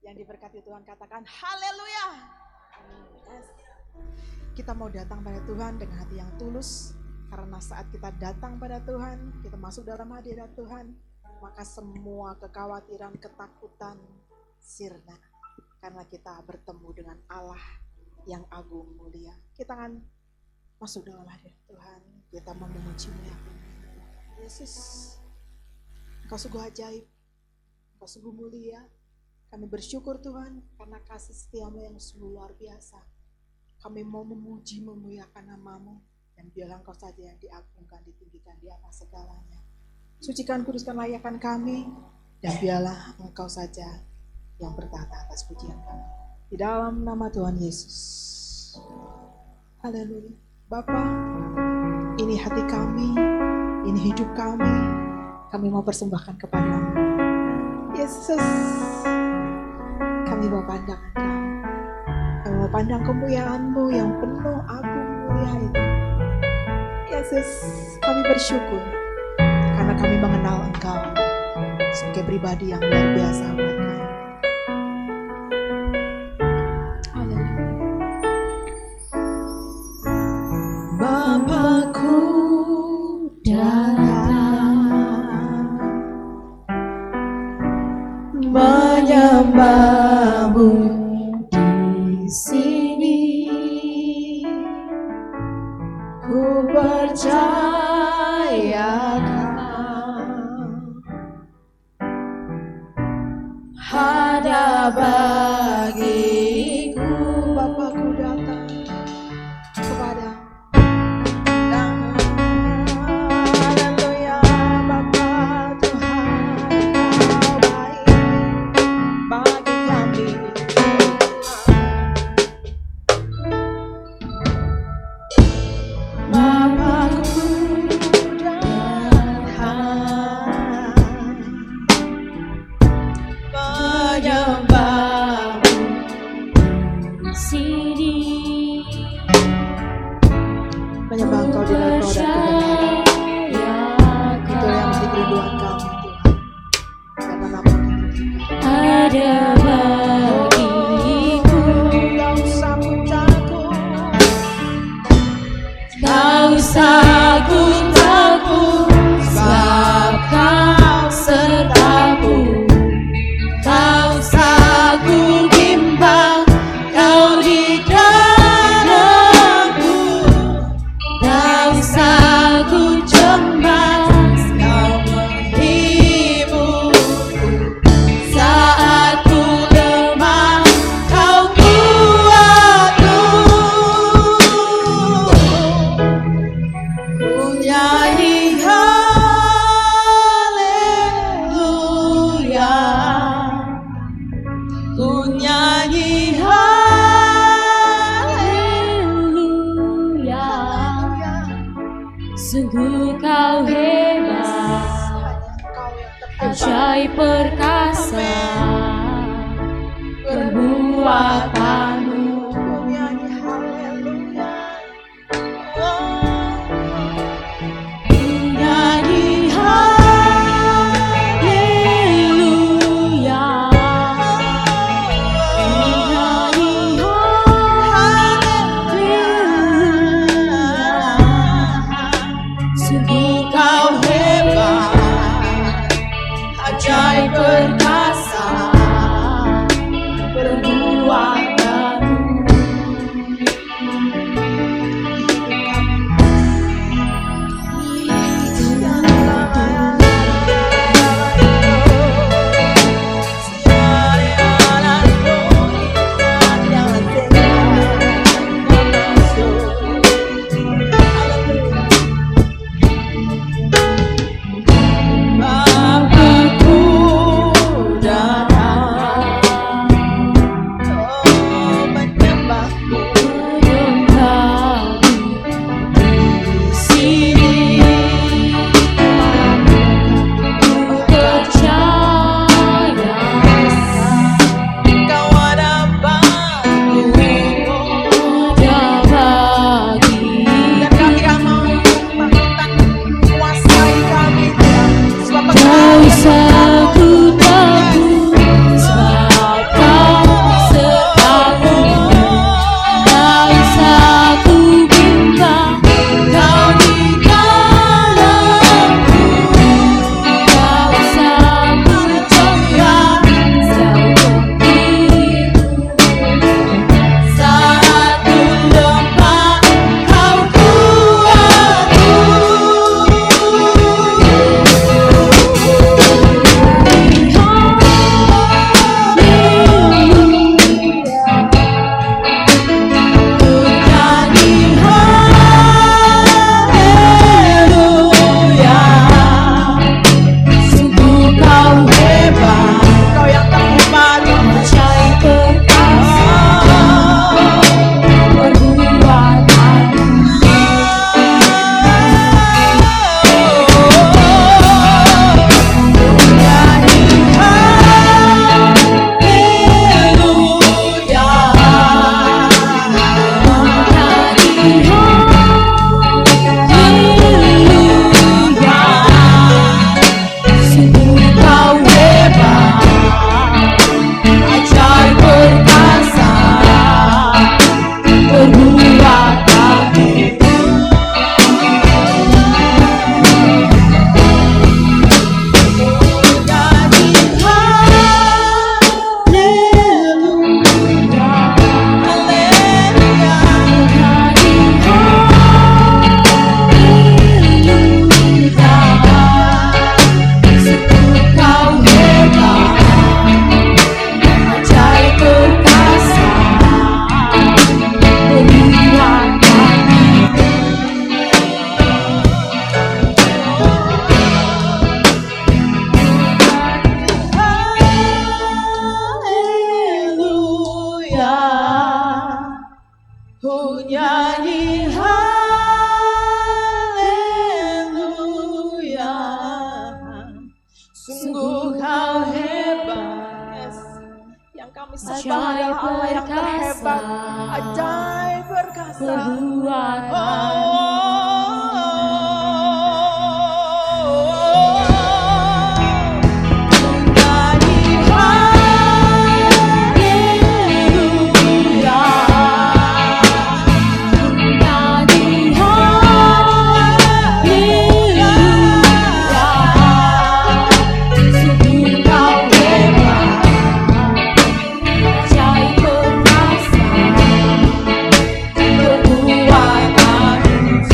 Yang diberkati Tuhan katakan haleluya. Yes. Kita mau datang pada Tuhan dengan hati yang tulus. Karena saat kita datang pada Tuhan, kita masuk dalam hadirat Tuhan, maka semua kekhawatiran, ketakutan sirna. Karena kita bertemu dengan Allah yang agung mulia. Kita akan masuk dalam hadirat Tuhan. Kita mau memuji-Mu ya Yesus. Engkau sungguh ajaib, Engkau sungguh mulia. Kami bersyukur Tuhan karena kasih setia-Mu yang sungguh luar biasa. Kami mau memuji, memuliakan nama-Mu. Dan biarlah Engkau saja yang diagungkan, ditinggikan di atas segalanya. Sucikan, kuduskan, layakkan kami. Dan biarlah Engkau saja yang bertahta atas pujian kami. Di dalam nama Tuhan Yesus. Haleluya. Bapa, ini hati kami, ini hidup kami. Kami mau persembahkan kepada-Mu. Yesus, kami mau pandang Engkau. Kami mau pandang kemuliaan-Mu yang penuh agung mulia itu. Yesus, kami bersyukur karena kami mengenal Engkau sebagai pribadi yang luar biasa buat kami. Haleluya. Bapakku datang menyembah-Mu di sini. Ku percayakan ada bagiku. Bapakku datang kepada Haleluya. Bapa Tuhan, Engkau baik bagi kami. Bapakku menyembah-Mu di sini. Menyembah Engkau di dalam roh dan kebenaran. Itulah yang menjadi kerinduan kami Tuhan. Karena nama-Mu Ada bagiku. Kau usah takut. Tak usah ku takut, sebab Kau sertaku. Tak usah ku bimbang, Kau di dalamku. Tak usah ku cemas, Kau menghiburku. Saat ku lemah, Kau kuatku. Ku nyanyi haleluya. Ku nyanyi haleluya. Sungguh Kau hebat, ajaib perkasa perbuatanmu. Ku nyanyi haleluya. Ku nyanyi haleluya. Sungguh Kau hebat, ajaib perkasa perbuatan. haleluya, ku nyanyi haleluya, sungguh kau hebat. Yes. Yang kami sembah adalah Allah yang terhebat, ajaib perkasa. Perbuatan Yes.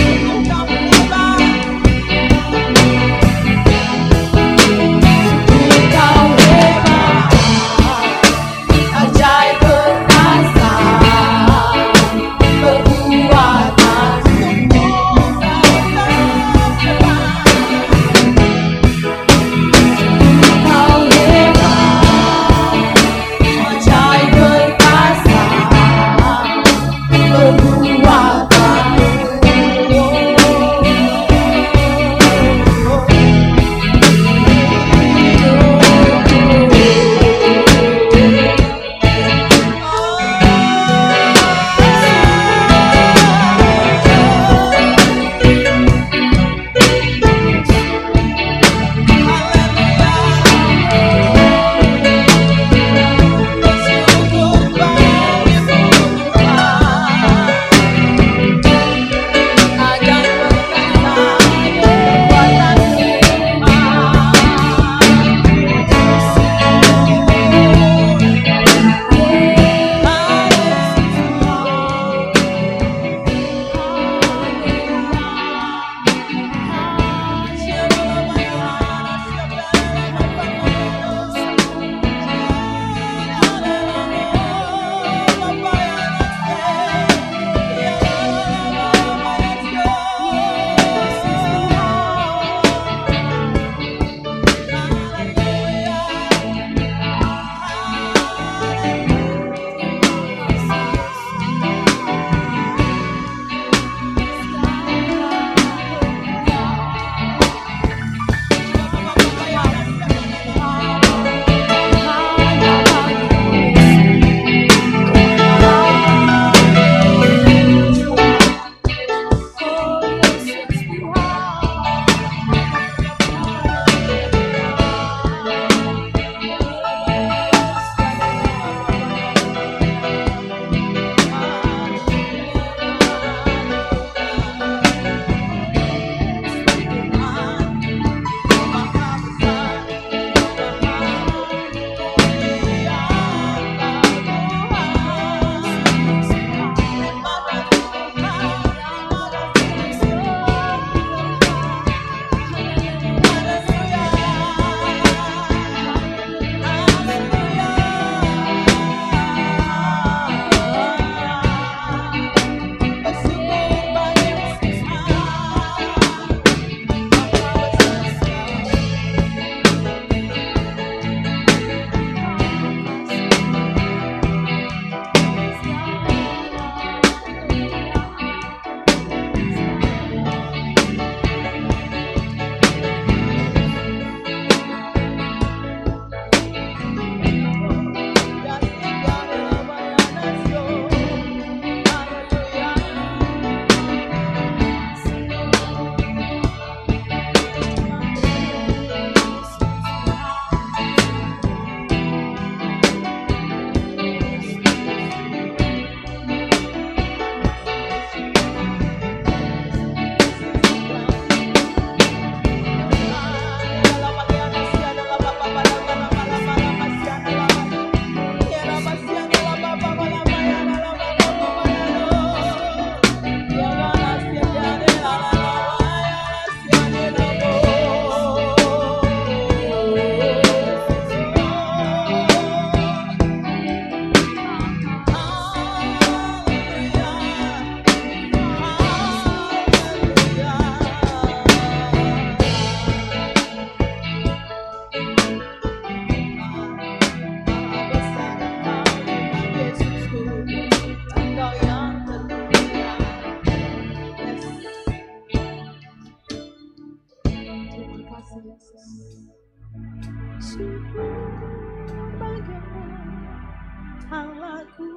Allahku,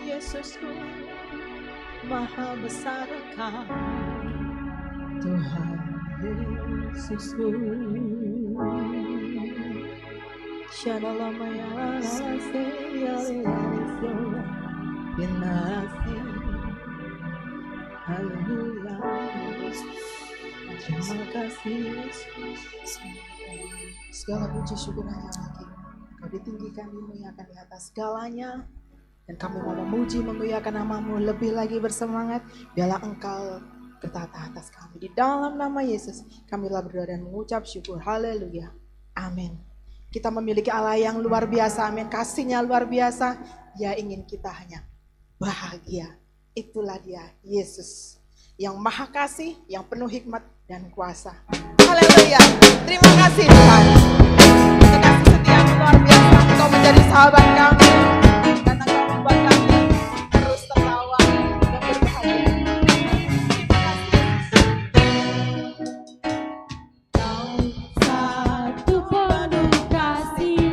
Yesusku, Maha besar Kau, Tuhan Yesusku. Shadalamaya seyaleso binasi. Haleluya. Terima kasih Yesus. Segala puji syukur hanya bagi Kau, ditinggikan, dimuliakan di atas segalanya. Dan kami mau memuji, memuliakan nama-Mu lebih lagi bersemangat. Biarlah Engkau bertata atas kami. Di dalam nama Yesus kami telah berdoa dan mengucap syukur. Haleluya. Amin. Kita memiliki Allah yang luar biasa. Amin. Kasih-Nya luar biasa. Dia ingin kita hanya bahagia. Itulah Dia, Yesus, yang maha kasih, yang penuh hikmat dan kuasa. Haleluya. Terima kasih Tuhan. Kasih setia-Mu luar biasa. Engkau menjadi sahabat kami. Dan Engkau membuat kami terus tertawa dan berbahagia. Kau satu penuh kasih,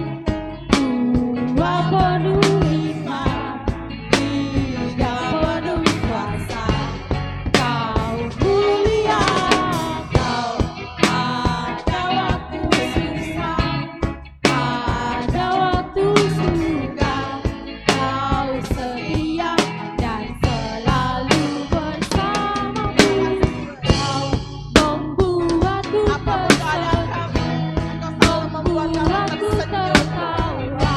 dua penuh hikmat, tiga penuh kuasa. Kau mulia, Kau ada waktu susah, ada waktu suka. Kau setia dan selalu bersamaku. Kau membuatku Apapun keadaan kami, Engkau selalu membuat kami tersenyum. tertawa,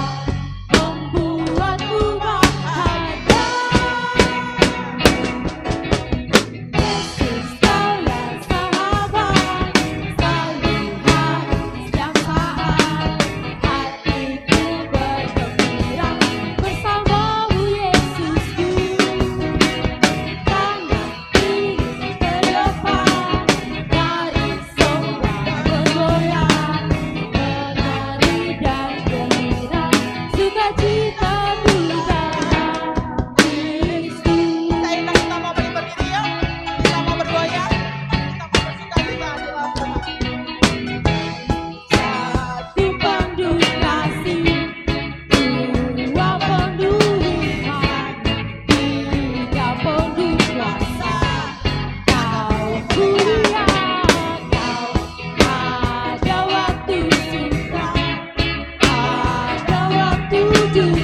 membuatku bahagia. Yesus, Kaulah sahabat, selalu hadir setiap saat. Hatiku bergembira bersama-Mu, Yesusku. Tangan kiri ke depan, dari semua bergoyang, menari dan gembira, sukacita budaya Kristus. Saya ingat kita mau berdiri ya. Kita mau bergoyang. Kita mau bersuka cita di dalam Tuhan. Satu penuh kasih, dua penuh hikmat, tiga penuh kuasa. Kau mulia, Kau ada waktu suka, ada waktu duka.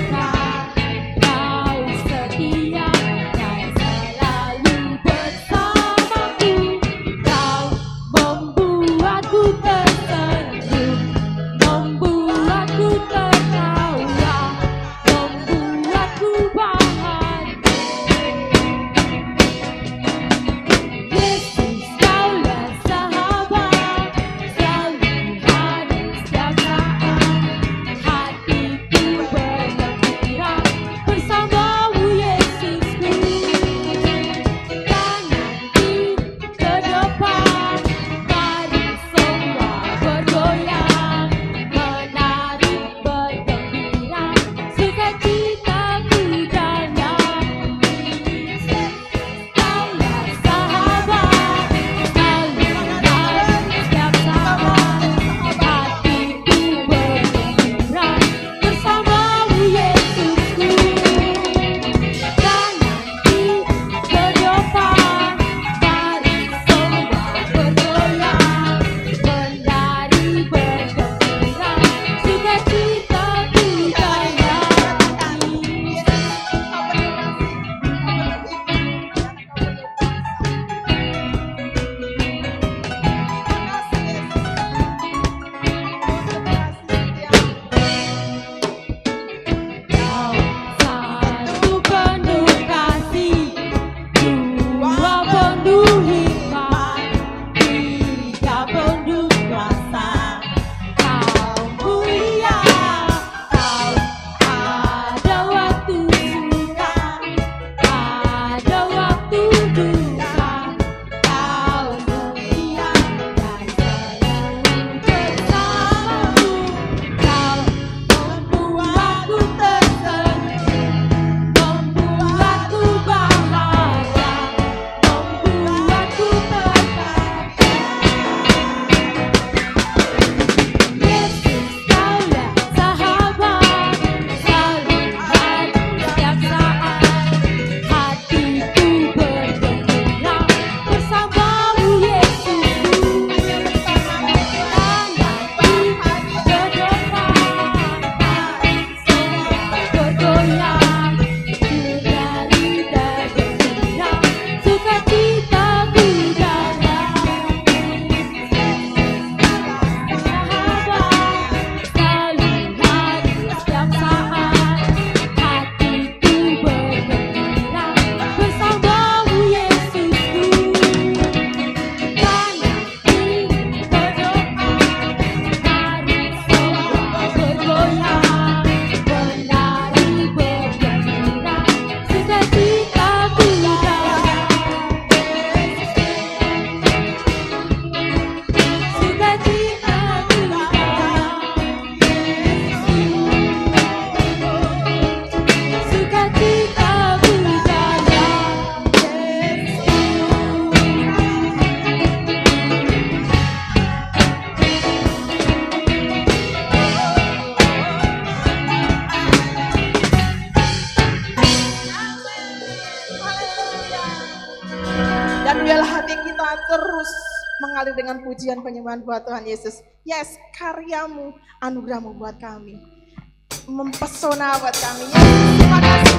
mengalir dengan pujian penyembahan buat Tuhan Yesus. Yes, karyamu, anugerahmu buat kami. Mempesona buat kami. Yes, terima kasih.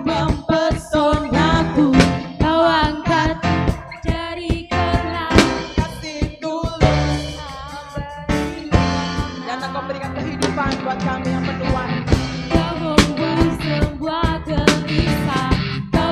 Mempesonaku, kau angkat dari kelam. Dan Engkau berikan kehidupan buat kami yang penuh warna. Kau membuat sebuah gelisah, kau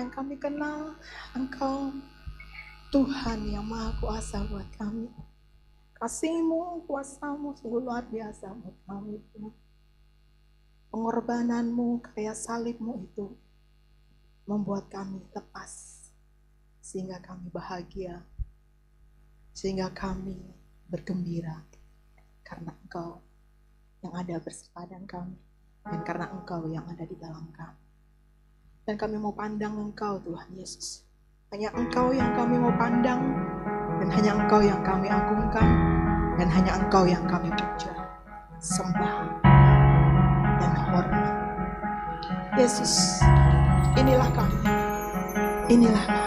yang kami kenal Engkau Tuhan yang Maha Kuasa buat kami. Kasih-Mu, kuasa-Mu sungguh luar biasa buat kami. Pengorbanan-Mu, karya salib-Mu itu membuat kami lepas, sehingga kami bahagia, sehingga kami bergembira, karena Engkau yang ada bersama dengan kami, dan karena Engkau yang ada di dalam kami. Dan kami mau pandang Engkau Tuhan Yesus. Hanya Engkau yang kami mau pandang, dan hanya Engkau yang kami agungkan, dan hanya Engkau yang kami puja, sembah, dan hormat. Yesus, inilah kami, inilah kami.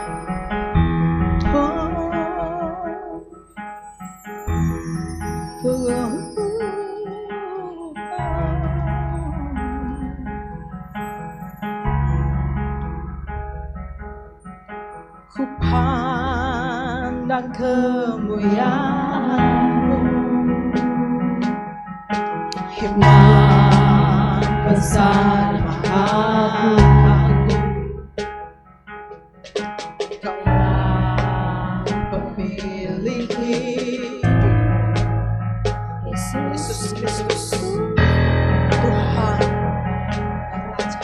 Ku pandang kemuliaan-Mu, hikmat besar maha agung. Kaulah pemilik hidup, Yesus Kristus, Tuhan dan Raja.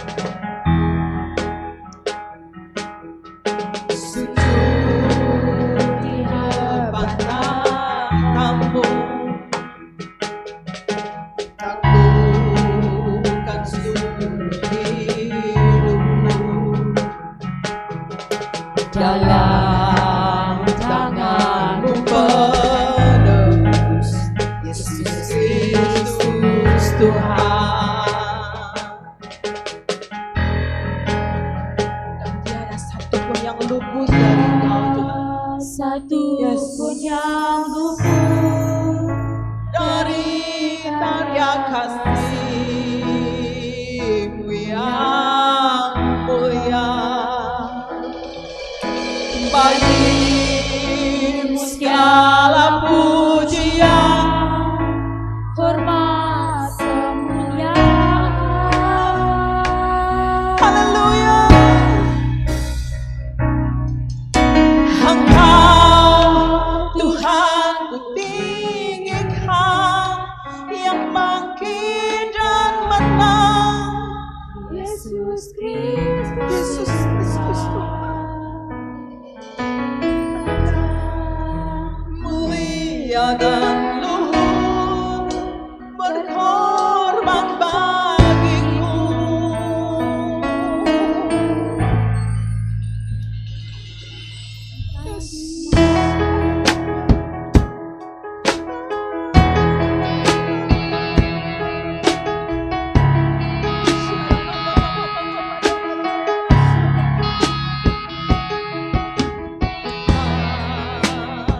Dalam tangan-Mu penebus, Yesus Kristus Tuhan. Dan tiada satupun yang luput dari Engkau Tuhan. Satupun yang luput dari karya kasih-Mu yang mulia. Bagi-Mu segala pujian, hormat kemuliaan. haleluya. Engkau Tuhan ku tinggikan, yang bangkit dan menang. Yesus Kristus, Yesus Kristus Tuhan. Mulia dan luhur berkorban bagiku.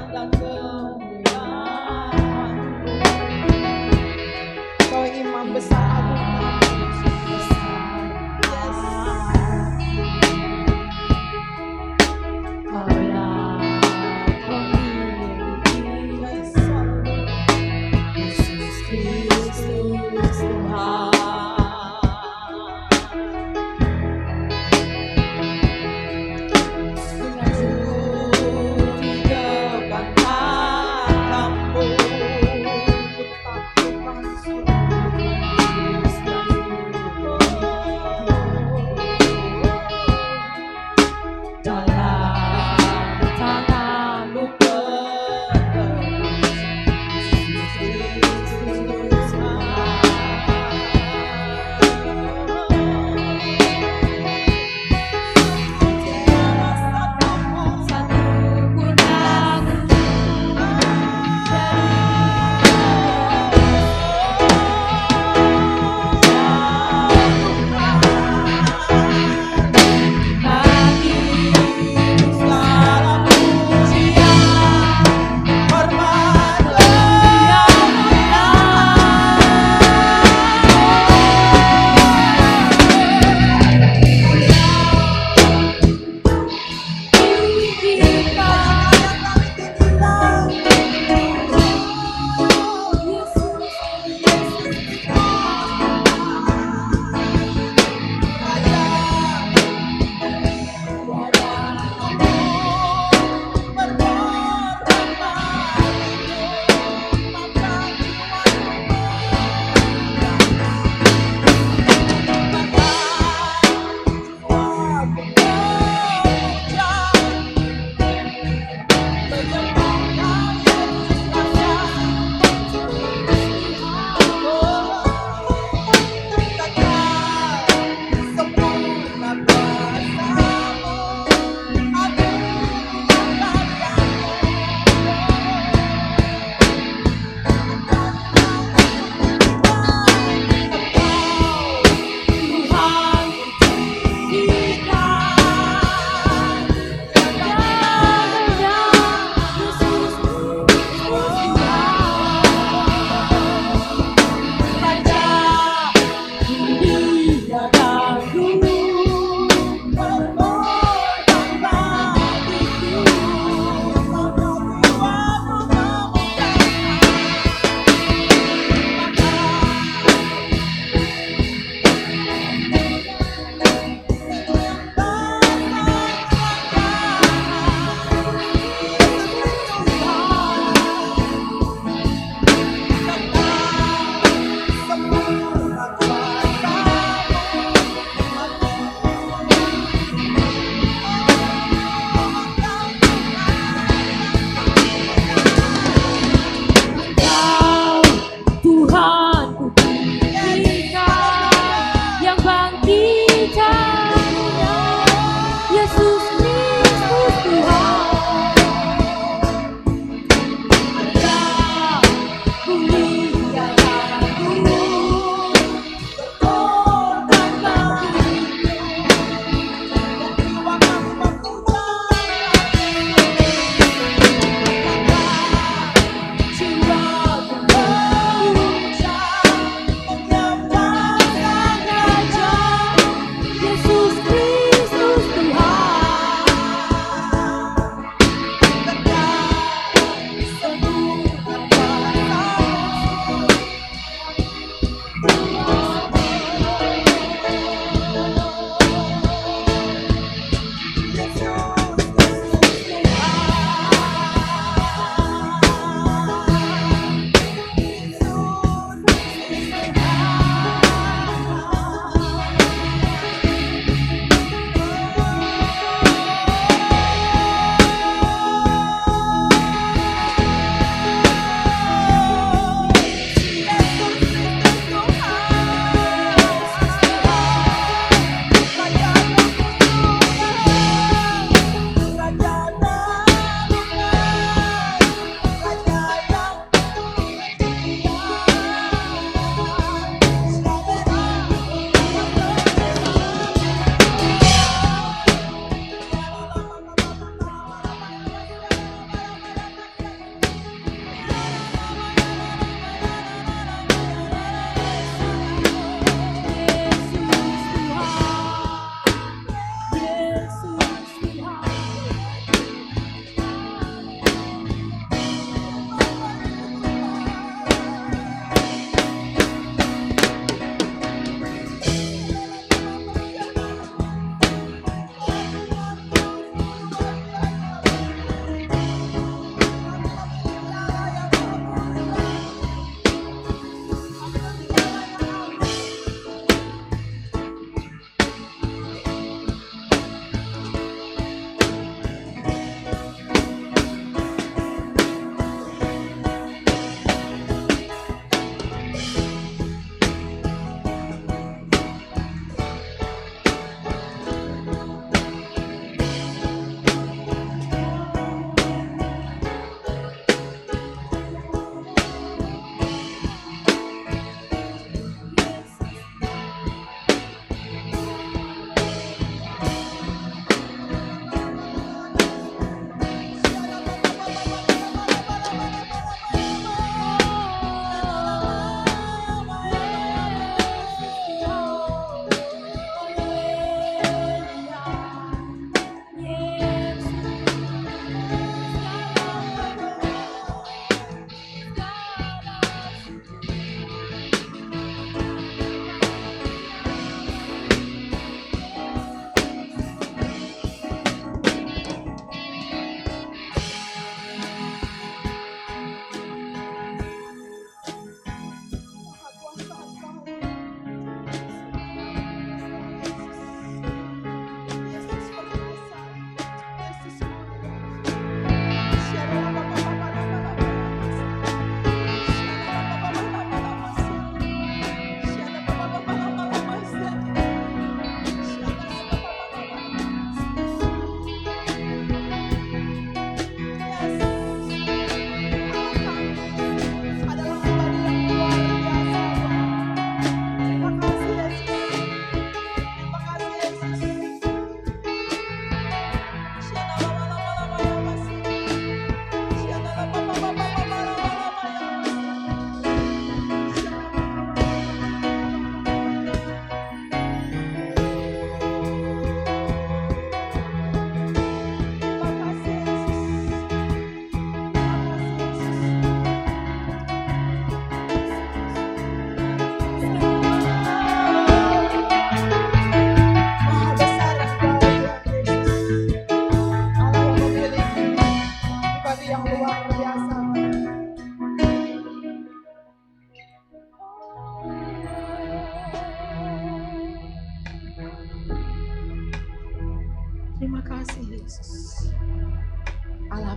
Dan kemuliaan-Mu, Kau imam besar agung. Kaulah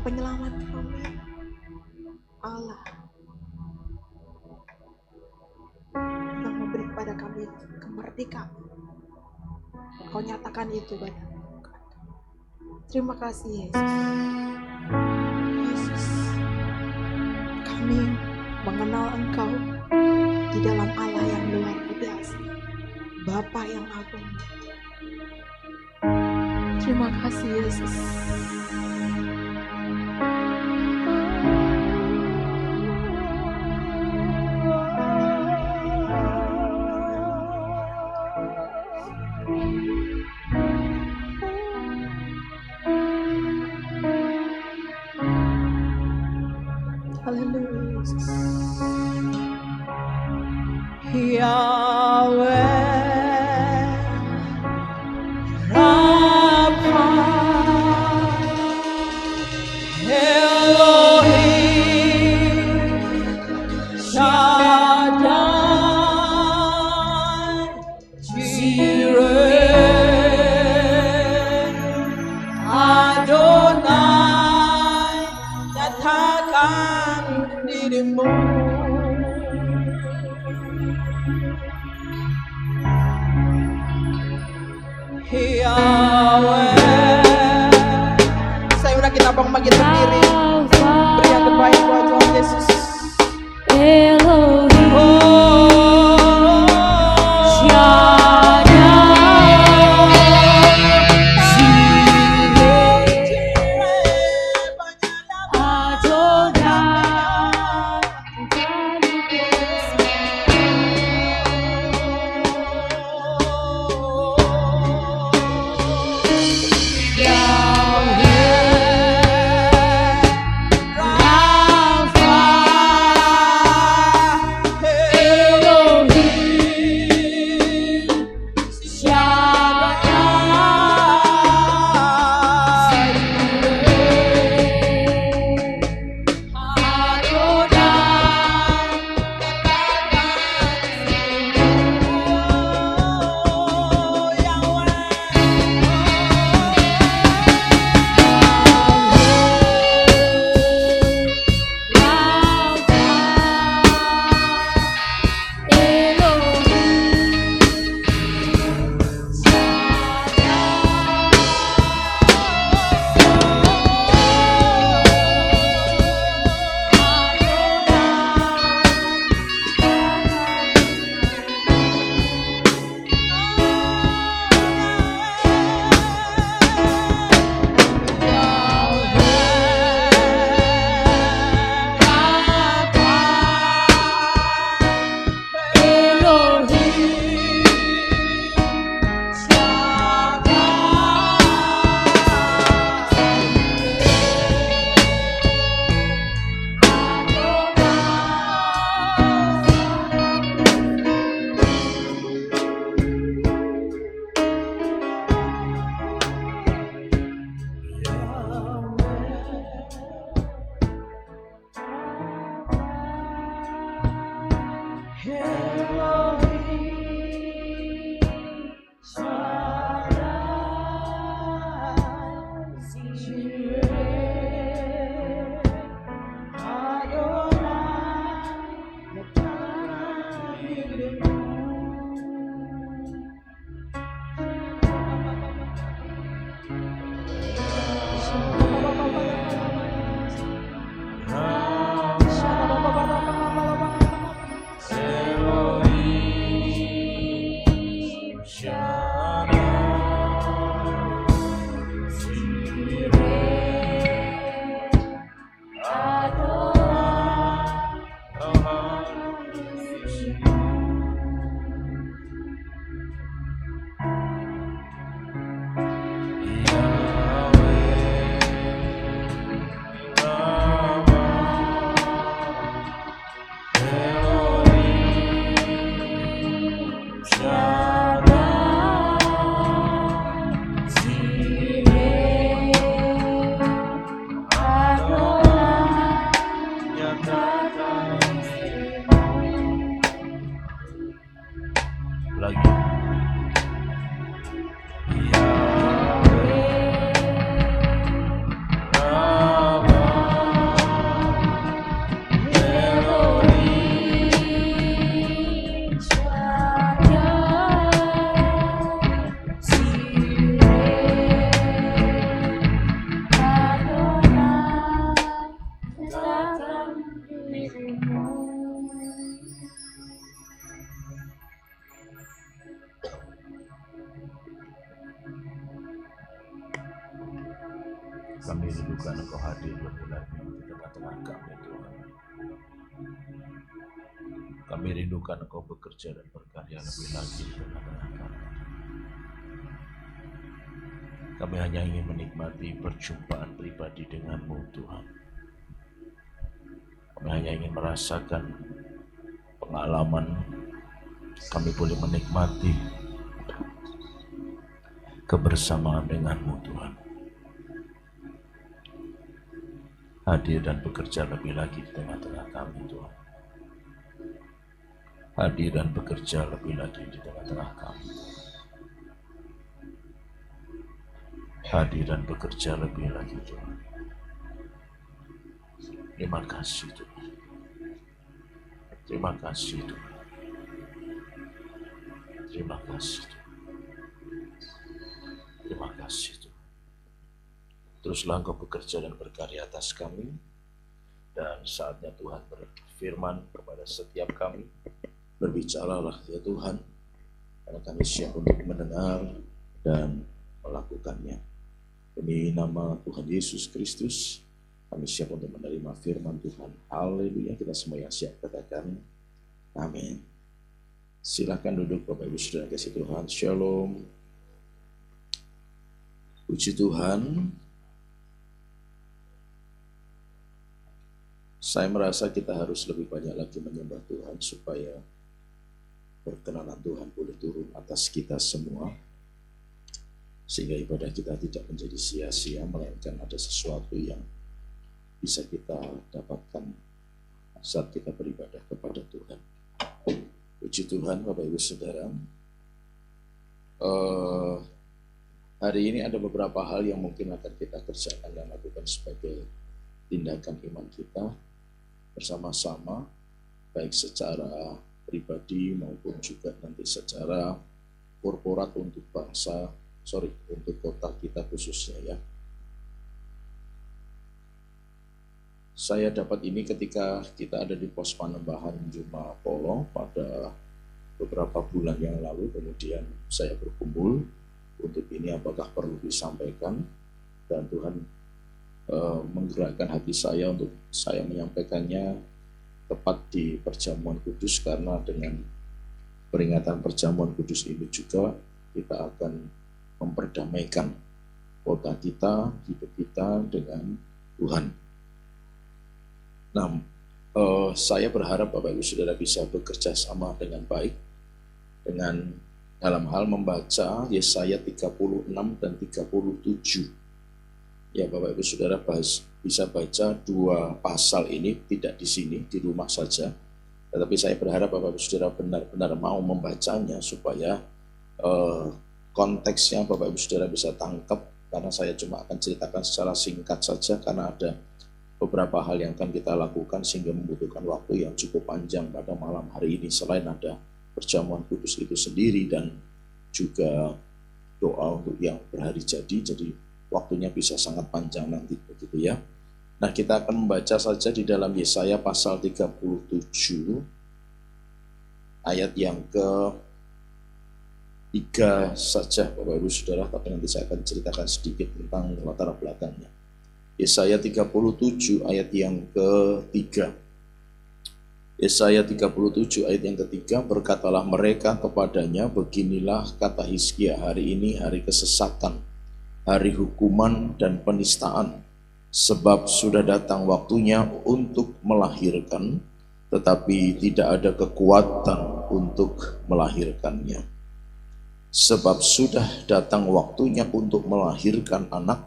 penyelamat kami. Allah yang memberi kepada kami kemerdekaan. Kau nyatakan itu pada kami. Terima kasih Yesus. Yesus, kami mengenal Engkau di dalam Allah yang luar biasa, Bapa yang agung. Terima kasih Yesus. Haleluya. Yahweh Rafa Elohim Shaddai Jireh Adonai, nyatakan dirimu. Yahweh. Saya udah kita memanggil sendiri. Beri yang terbaik buat Tuhan Yesus. Elohim Kami rindukan Engkau hadir lebih lagi di tengah-tengah kami Tuhan. Kami rindukan Engkau bekerja dan berkarya lebih lagi di tengah-tengah kami. Kami hanya ingin menikmati perjumpaan pribadi dengan-Mu Tuhan. Kami hanya ingin merasakan pengalaman, kami boleh menikmati kebersamaan dengan-Mu Tuhan. Hadir dan bekerja lebih lagi di tengah-tengah kami Tuhan. Hadir dan bekerja lebih lagi di tengah-tengah kami. Hadir dan bekerja lebih lagi Tuhan. Terima kasih Tuhan. Terima kasih Tuhan. Terima kasih Tuhan. Terima kasih Tuhan. Teruslah Engkau bekerja dan berkarya atas kami. Dan saatnya Tuhan berfirman kepada setiap kami. Berbicaralah ya Tuhan, karena kami siap untuk mendengar dan melakukannya. Demi nama Tuhan Yesus Kristus, kami siap untuk menerima firman Tuhan. Haleluya, kita semua yang siap katakan amin. Silakan duduk Bapak Ibu Saudara kasih Tuhan. Shalom. Puji Tuhan. Saya merasa kita harus lebih banyak lagi menyembah Tuhan supaya perkenanan Tuhan boleh turun atas kita semua, sehingga ibadah kita tidak menjadi sia-sia, melainkan ada sesuatu yang bisa kita dapatkan saat kita beribadah kepada Tuhan. Puji Tuhan Bapak Ibu Saudara. Hari ini ada beberapa hal yang mungkin akan kita kerjakan dan lakukan sebagai tindakan iman kita bersama-sama, baik secara pribadi maupun juga nanti secara korporat untuk untuk kota kita khususnya ya. Saya dapat ini ketika kita ada di pos Panembahan Juma Polo pada beberapa bulan yang lalu, kemudian saya berkumpul untuk ini apakah perlu disampaikan, dan Tuhan menggerakkan hati saya untuk saya menyampaikannya tepat di perjamuan kudus, karena dengan peringatan perjamuan kudus ini juga kita akan memperdamaikan kota kita, hidup kita dengan Tuhan. Nah, saya berharap Bapak Ibu Saudara bisa bekerja sama dengan baik dengan dalam hal membaca Yesaya 36 dan 37. Ya Bapak Ibu Saudara bisa baca dua pasal ini, tidak di sini, di rumah saja. Tetapi saya berharap Bapak Ibu Saudara benar-benar mau membacanya supaya konteksnya Bapak Ibu Saudara bisa tangkap, karena saya cuma akan ceritakan secara singkat saja karena ada beberapa hal yang akan kita lakukan sehingga membutuhkan waktu yang cukup panjang pada malam hari ini. Selain ada perjamuan kudus itu sendiri dan juga doa untuk yang berhari jadi waktunya bisa sangat panjang nanti begitu ya. Nah, kita akan membaca saja di dalam Yesaya pasal 37 ayat yang ke-3 saja Bapak Ibu Saudara, tapi nanti saya akan ceritakan sedikit tentang latar belakangnya. Yesaya 37 ayat yang ke-3. Yesaya 37 ayat yang ke-3, berkatalah mereka kepadanya, beginilah kata Hizkia, hari ini hari kesesatan, hari hukuman dan penistaan, sebab sudah datang waktunya untuk melahirkan, tetapi tidak ada kekuatan untuk melahirkannya. Sebab sudah datang waktunya untuk melahirkan anak,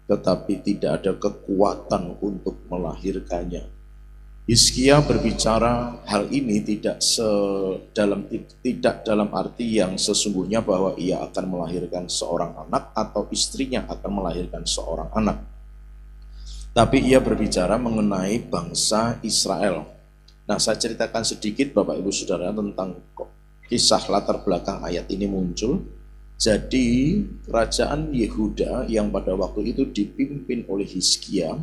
tetapi tidak ada kekuatan untuk melahirkannya. Hizkia berbicara hal ini tidak dalam arti yang sesungguhnya bahwa ia akan melahirkan seorang anak atau istrinya akan melahirkan seorang anak. Tapi ia berbicara mengenai bangsa Israel. Nah, saya ceritakan sedikit Bapak Ibu Saudara tentang kisah latar belakang ayat ini muncul. Jadi kerajaan Yehuda yang pada waktu itu dipimpin oleh Hizkia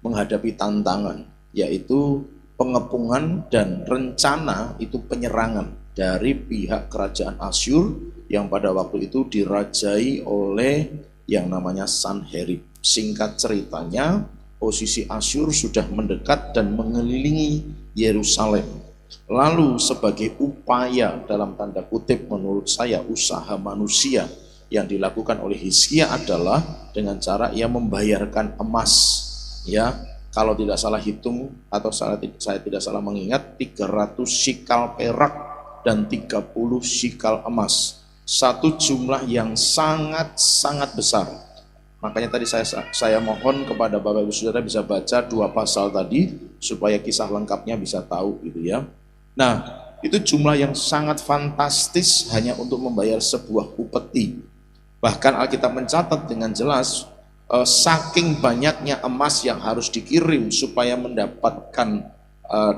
menghadapi tantangan, yaitu pengepungan dan rencana itu penyerangan dari pihak kerajaan Asyur yang pada waktu itu dirajai oleh yang namanya Sanherib. Singkat ceritanya, posisi Asyur sudah mendekat dan mengelilingi Yerusalem. Lalu sebagai upaya dalam tanda kutip menurut saya usaha manusia yang dilakukan oleh Hizkia adalah dengan cara ia membayarkan emas. Ya, kalau tidak salah hitung atau saya tidak salah mengingat 300 shikal perak dan 30 shikal emas. Satu jumlah yang sangat-sangat besar. Makanya tadi saya mohon kepada Bapak Ibu Saudara bisa baca 2 pasal tadi supaya kisah lengkapnya bisa tahu gitu ya. Nah, itu jumlah yang sangat fantastis hanya untuk membayar sebuah upeti. Bahkan Alkitab mencatat dengan jelas saking banyaknya emas yang harus dikirim supaya mendapatkan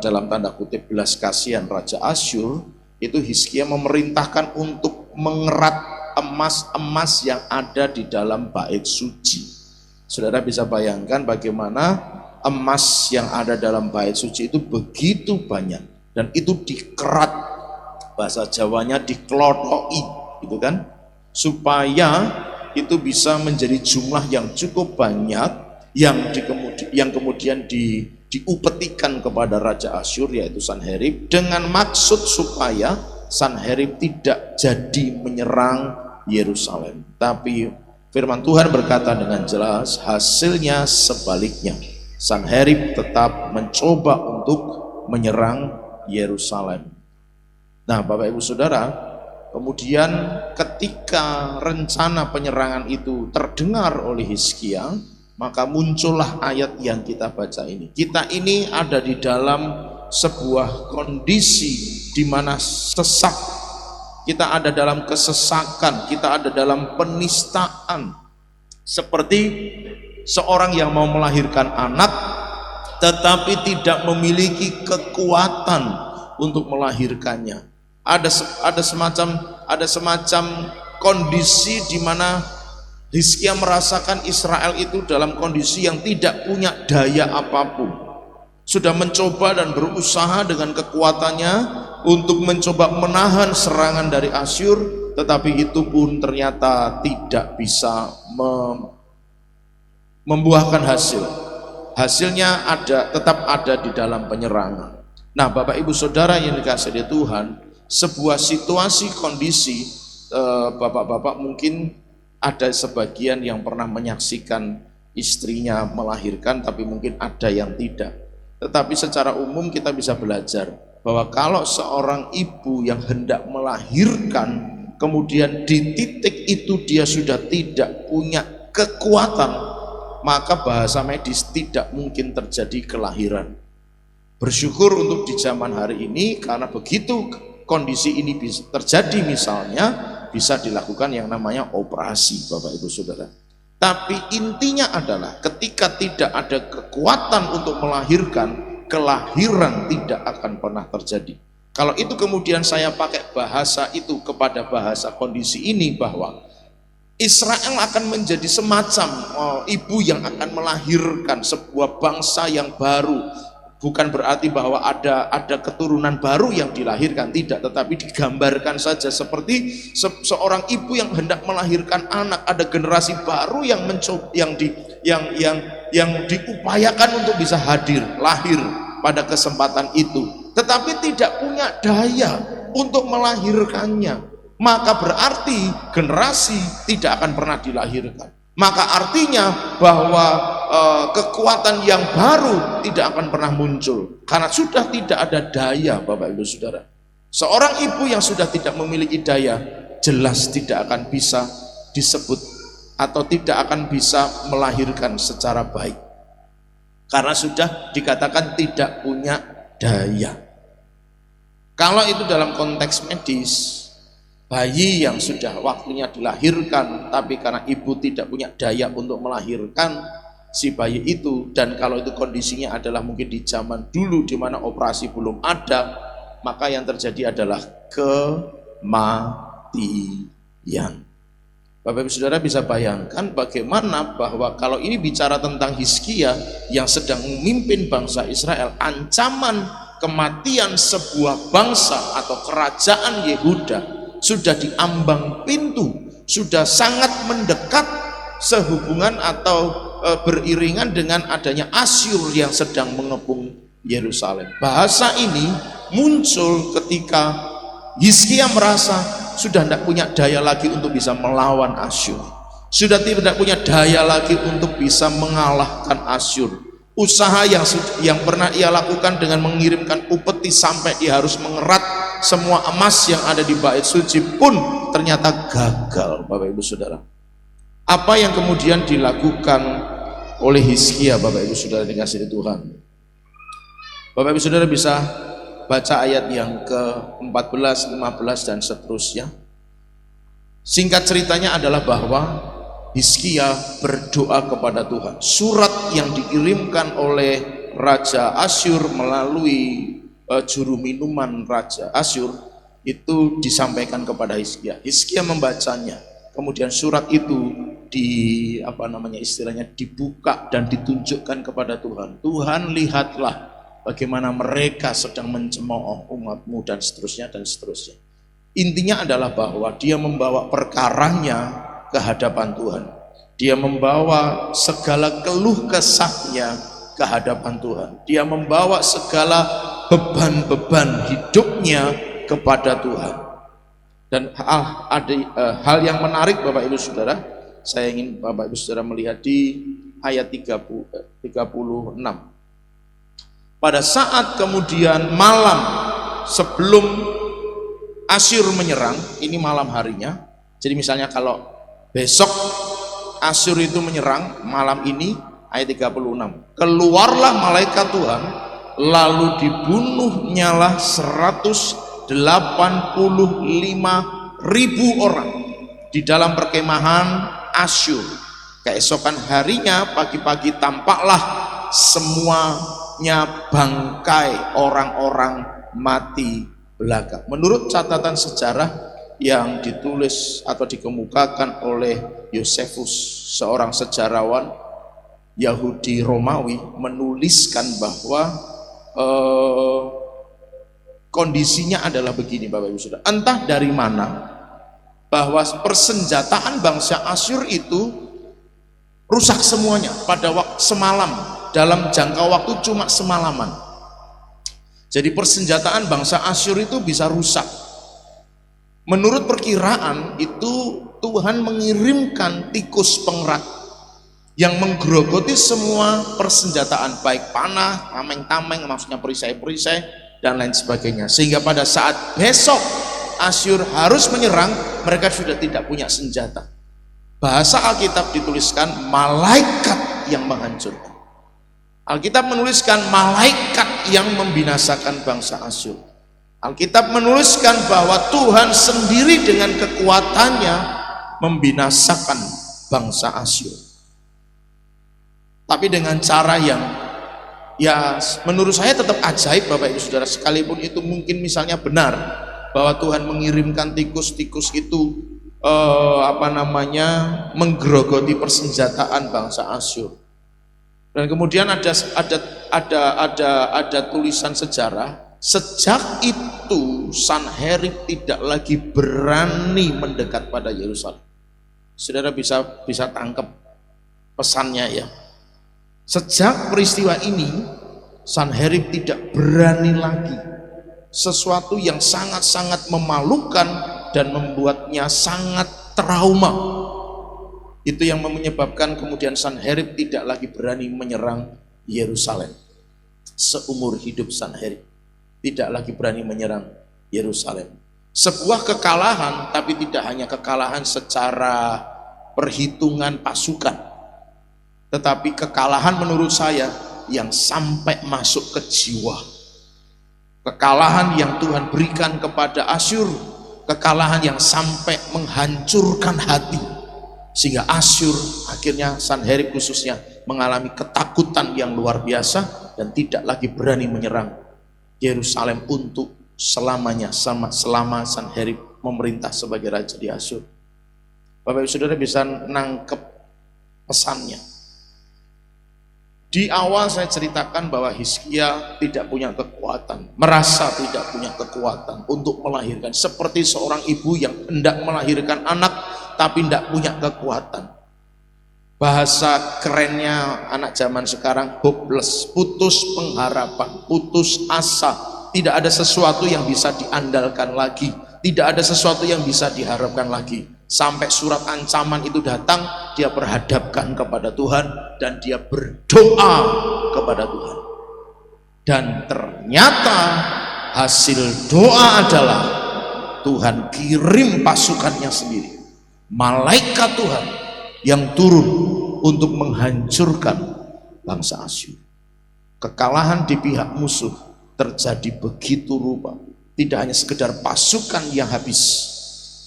dalam tanda kutip belas kasihan Raja Asyur, itu Hizkia memerintahkan untuk mengerat emas-emas yang ada di dalam bait suci. Saudara bisa bayangkan bagaimana emas yang ada dalam bait suci itu begitu banyak dan itu dikerat, bahasa Jawanya diklotoi gitu kan, supaya itu bisa menjadi jumlah yang cukup banyak yang kemudian diupetikan kepada Raja Asyur yaitu Sanherib dengan maksud supaya Sanherib tidak jadi menyerang Yerusalem. Tapi firman Tuhan berkata dengan jelas hasilnya sebaliknya. Sanherib tetap mencoba untuk menyerang Yerusalem. Nah, Bapak Ibu Saudara, kemudian ketika rencana penyerangan itu terdengar oleh Hizkia, maka muncullah ayat yang kita baca ini. Kita ini ada di dalam sebuah kondisi di mana sesak. Kita ada dalam kesesakan, kita ada dalam penistaan. Seperti seorang yang mau melahirkan anak tetapi tidak memiliki kekuatan untuk melahirkannya. Ada semacam kondisi di mana Hizkia merasakan Israel itu dalam kondisi yang tidak punya daya apapun. Sudah mencoba dan berusaha dengan kekuatannya untuk mencoba menahan serangan dari Asyur, tetapi itu pun ternyata tidak bisa membuahkan hasil. Hasilnya tetap ada di dalam penyerangan. Nah, Bapak Ibu Saudara yang dikasihi Tuhan, sebuah situasi kondisi, bapak-bapak mungkin ada sebagian yang pernah menyaksikan istrinya melahirkan, tapi mungkin ada yang tidak. Tetapi secara umum kita bisa belajar bahwa kalau seorang ibu yang hendak melahirkan, kemudian di titik itu dia sudah tidak punya kekuatan, maka bahasa medis tidak mungkin terjadi kelahiran. Bersyukur untuk di zaman hari ini, karena begitu kondisi ini bisa terjadi misalnya, bisa dilakukan yang namanya operasi, Bapak Ibu Saudara. Tapi intinya adalah ketika tidak ada kekuatan untuk melahirkan, kelahiran tidak akan pernah terjadi. Kalau itu kemudian saya pakai bahasa itu kepada bahasa kondisi ini, bahwa Israel akan menjadi semacam ibu yang akan melahirkan sebuah bangsa yang baru. Bukan berarti bahwa ada keturunan baru yang dilahirkan, tidak, tetapi digambarkan saja seperti seorang ibu yang hendak melahirkan anak, ada generasi baru yang mencoba, yang diupayakan untuk bisa lahir pada kesempatan itu, tetapi tidak punya daya untuk melahirkannya, maka berarti generasi tidak akan pernah dilahirkan. Maka artinya bahwa kekuatan yang baru tidak akan pernah muncul karena sudah tidak ada daya, Bapak Ibu Saudara. Seorang ibu yang sudah tidak memiliki daya jelas tidak akan bisa disebut atau tidak akan bisa melahirkan secara baik karena sudah dikatakan tidak punya daya. Kalau itu dalam konteks medis, bayi yang sudah waktunya dilahirkan tapi karena ibu tidak punya daya untuk melahirkan si bayi itu, dan kalau itu kondisinya adalah mungkin di zaman dulu di mana operasi belum ada, maka yang terjadi adalah kematian. Bapak Ibu Saudara bisa bayangkan bagaimana bahwa kalau ini bicara tentang Hizkia yang sedang memimpin bangsa Israel, ancaman kematian sebuah bangsa atau kerajaan Yehuda sudah diambang pintu, sudah sangat mendekat sehubungan atau beriringan dengan adanya Asyur yang sedang mengepung Yerusalem. Bahasa ini muncul ketika Hizkia merasa sudah tidak punya daya lagi untuk bisa melawan Asyur, sudah tidak punya daya lagi untuk bisa mengalahkan Asyur. Usaha yang pernah ia lakukan dengan mengirimkan upeti sampai ia harus mengerat semua emas yang ada di bait suci pun ternyata gagal, Bapak Ibu Saudara. Apa yang kemudian dilakukan oleh Hizkia, Bapak Ibu Saudara dikasihi Tuhan? Bapak Ibu Saudara bisa baca ayat yang ke-14, 15 dan seterusnya. Singkat ceritanya adalah bahwa Hizkia berdoa kepada Tuhan. Surat yang dikirimkan oleh Raja Asyur melalui juru minuman Raja Asyur itu disampaikan kepada Hizkia. Hizkia membacanya. Kemudian surat itu istilahnya dibuka dan ditunjukkan kepada Tuhan. Tuhan, lihatlah bagaimana mereka sedang mencemooh umatmu dan seterusnya dan seterusnya. Intinya adalah bahwa dia membawa perkaranya ke hadapan Tuhan. Dia membawa segala keluh kesahnya ke hadapan Tuhan. Dia membawa segala beban-beban hidupnya kepada Tuhan. Dan ada hal yang menarik Bapak Ibu Saudara, saya ingin Bapak Ibu Saudara melihat di ayat 36. Pada saat kemudian malam sebelum Asyur menyerang, ini malam harinya. Jadi misalnya kalau besok Asyur itu menyerang malam ini, ayat 36, keluarlah malaikat Tuhan lalu dibunuhnyalah 185.000 orang di dalam perkemahan Asyur. Keesokan harinya pagi-pagi tampaklah semuanya bangkai orang-orang mati belaka. Menurut catatan sejarah yang ditulis atau dikemukakan oleh Yosefus, seorang sejarawan Yahudi Romawi, menuliskan bahwa kondisinya adalah begini Bapak Ibu Saudara. Entah dari mana bahwa persenjataan bangsa Asyur itu rusak semuanya pada waktu semalam, dalam jangka waktu cuma semalaman. Jadi persenjataan bangsa Asyur itu bisa rusak. Menurut perkiraan itu Tuhan mengirimkan tikus pengerat yang menggerogoti semua persenjataan, baik panah, tameng-tameng, maksudnya perisai-perisai dan lain sebagainya, sehingga pada saat besok Asyur harus menyerang, mereka sudah tidak punya senjata. Bahasa Alkitab dituliskan malaikat yang menghancurkan. Alkitab menuliskan malaikat yang membinasakan bangsa Asyur. Alkitab menuliskan bahwa Tuhan sendiri dengan kekuatannya membinasakan bangsa Asyur. Tapi dengan cara yang ya menurut saya tetap ajaib Bapak Ibu Saudara, sekalipun itu mungkin misalnya benar bahwa Tuhan mengirimkan tikus-tikus itu menggerogoti persenjataan bangsa Asyur. Dan kemudian ada tulisan sejarah, sejak itu Sanherib tidak lagi berani mendekat pada Yerusalem. Saudara bisa tangkap pesannya ya. Sejak peristiwa ini Sanherib tidak berani lagi, sesuatu yang sangat-sangat memalukan dan membuatnya sangat trauma. Itu yang menyebabkan kemudian Sanherib tidak lagi berani menyerang Yerusalem. Seumur hidup Sanherib tidak lagi berani menyerang Yerusalem. Sebuah kekalahan, tapi tidak hanya kekalahan secara perhitungan pasukan, tetapi kekalahan menurut saya yang sampai masuk ke jiwa. Kekalahan yang Tuhan berikan kepada Asyur, kekalahan yang sampai menghancurkan hati, sehingga Asyur akhirnya, Sanherib khususnya, mengalami ketakutan yang luar biasa dan tidak lagi berani menyerang Yerusalem untuk selamanya, selama Sanherib memerintah sebagai raja di Asyur. Bapak Ibu Saudara bisa nangkep pesannya. Di awal saya ceritakan bahwa Hizkia tidak punya kekuatan, merasa tidak punya kekuatan untuk melahirkan, seperti seorang ibu yang hendak melahirkan anak tapi tidak punya kekuatan. Bahasa kerennya anak zaman sekarang hopeless, putus pengharapan, putus asa. Tidak ada sesuatu yang bisa diandalkan lagi, tidak ada sesuatu yang bisa diharapkan lagi. Sampai surat ancaman itu datang, dia berhadapkan kepada Tuhan dan dia berdoa kepada Tuhan. Dan ternyata hasil doa adalah Tuhan kirim pasukannya sendiri, malaikat Tuhan yang turun untuk menghancurkan bangsa Asyur. Kekalahan di pihak musuh terjadi begitu rupa, tidak hanya sekedar pasukan yang habis,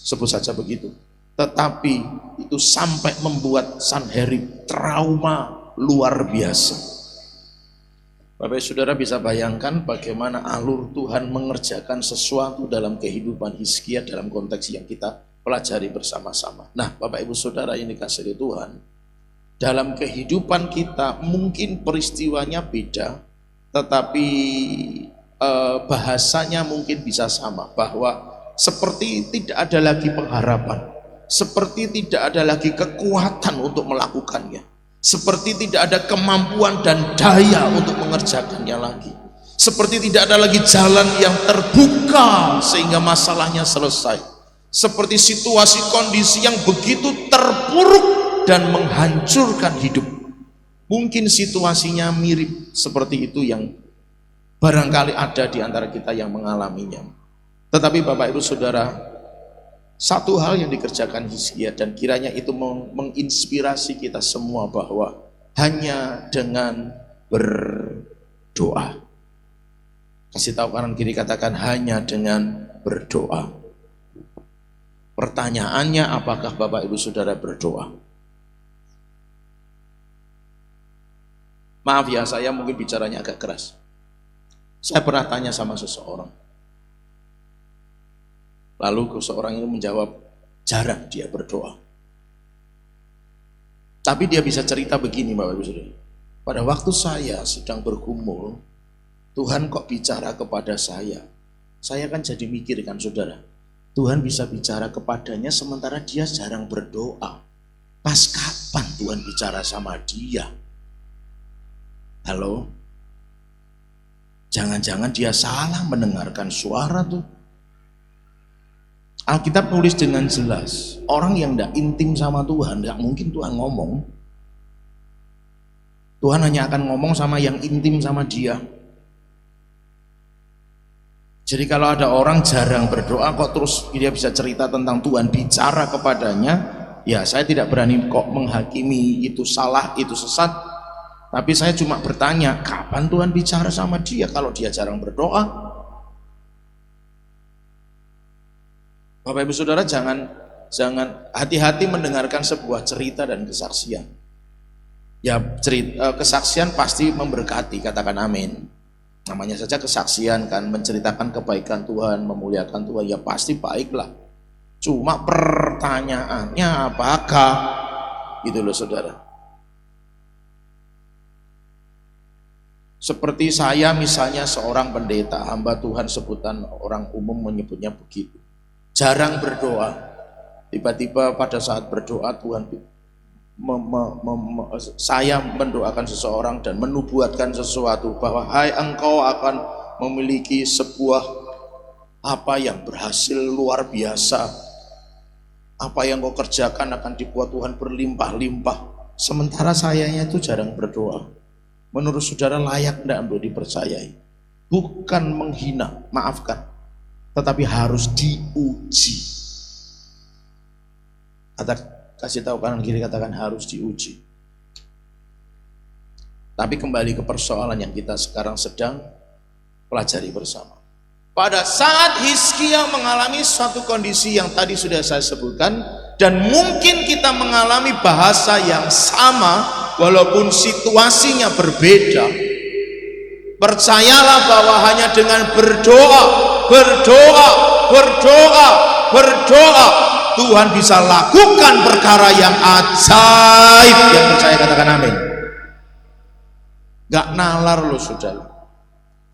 sebut saja begitu, tetapi itu sampai membuat Sanherib trauma luar biasa. Bapak Saudara bisa bayangkan bagaimana alur Tuhan mengerjakan sesuatu dalam kehidupan Hizkia dalam konteks yang kita pelajari bersama-sama. Nah, Bapak Ibu Saudara yang dikasihi Tuhan, dalam kehidupan kita mungkin peristiwanya beda, tetapi bahasanya mungkin bisa sama, bahwa seperti tidak ada lagi pengharapan, seperti tidak ada lagi kekuatan untuk melakukannya, seperti tidak ada kemampuan dan daya untuk mengerjakannya lagi, seperti tidak ada lagi jalan yang terbuka sehingga masalahnya selesai, seperti situasi kondisi yang begitu terpuruk dan menghancurkan hidup. Mungkin situasinya mirip seperti itu yang barangkali ada di antara kita yang mengalaminya. Tetapi Bapak Ibu Saudara, satu hal yang dikerjakan Hizkia dan kiranya itu menginspirasi kita semua, bahwa hanya dengan berdoa. Kasih tahu kanan kiri, katakan hanya dengan berdoa. Pertanyaannya, apakah Bapak Ibu Saudara berdoa? Maaf ya, saya mungkin bicaranya agak keras. Saya pernah tanya sama seseorang, lalu seseorang itu menjawab jarang dia berdoa. Tapi dia bisa cerita begini, Bapak Ibu Saudara, pada waktu saya sedang bergumul, Tuhan kok bicara kepada saya kan jadi mikir kan saudara, Tuhan bisa bicara kepadanya sementara dia jarang berdoa. Pas kapan Tuhan bicara sama dia? Halo? Jangan-jangan dia salah mendengarkan suara tuh. Alkitab nulis dengan jelas, orang yang tidak intim sama Tuhan, tidak mungkin Tuhan ngomong. Tuhan hanya akan ngomong sama yang intim sama dia. Jadi kalau ada orang jarang berdoa kok terus dia bisa cerita tentang Tuhan bicara kepadanya, ya saya tidak berani kok menghakimi itu salah, itu sesat. Tapi saya cuma bertanya, kapan Tuhan bicara sama dia kalau dia jarang berdoa? Bapak Ibu Saudara, jangan hati-hati mendengarkan sebuah cerita dan kesaksian. Ya, kesaksian pasti memberkati, katakan amin. Namanya saja kesaksian kan, menceritakan kebaikan Tuhan, memuliakan Tuhan, ya pasti baiklah. Cuma pertanyaannya apakah? Gitu loh saudara. Seperti saya misalnya seorang pendeta, hamba Tuhan, sebutan orang umum menyebutnya begitu. Jarang berdoa. Tiba-tiba pada saat berdoa Tuhan saya mendoakan seseorang dan menubuatkan sesuatu bahwa hai engkau akan memiliki sebuah apa yang berhasil luar biasa, apa yang kau kerjakan akan dibuat Tuhan berlimpah-limpah. Sementara sayanya itu jarang berdoa. Menurut saudara layak tidak untuk dipercayai? Bukan menghina, maafkan, tetapi harus diuji. Kasih tahu kanan kiri, katakan harus diuji. Tapi kembali ke persoalan yang kita sekarang sedang pelajari bersama. Pada saat Hizkia mengalami suatu kondisi yang tadi sudah saya sebutkan, dan mungkin kita mengalami bahasa yang sama walaupun situasinya berbeda, percayalah bahwa hanya dengan berdoa Tuhan bisa lakukan perkara yang ajaib. Yang percaya katakan amin. Gak nalar loh saudara,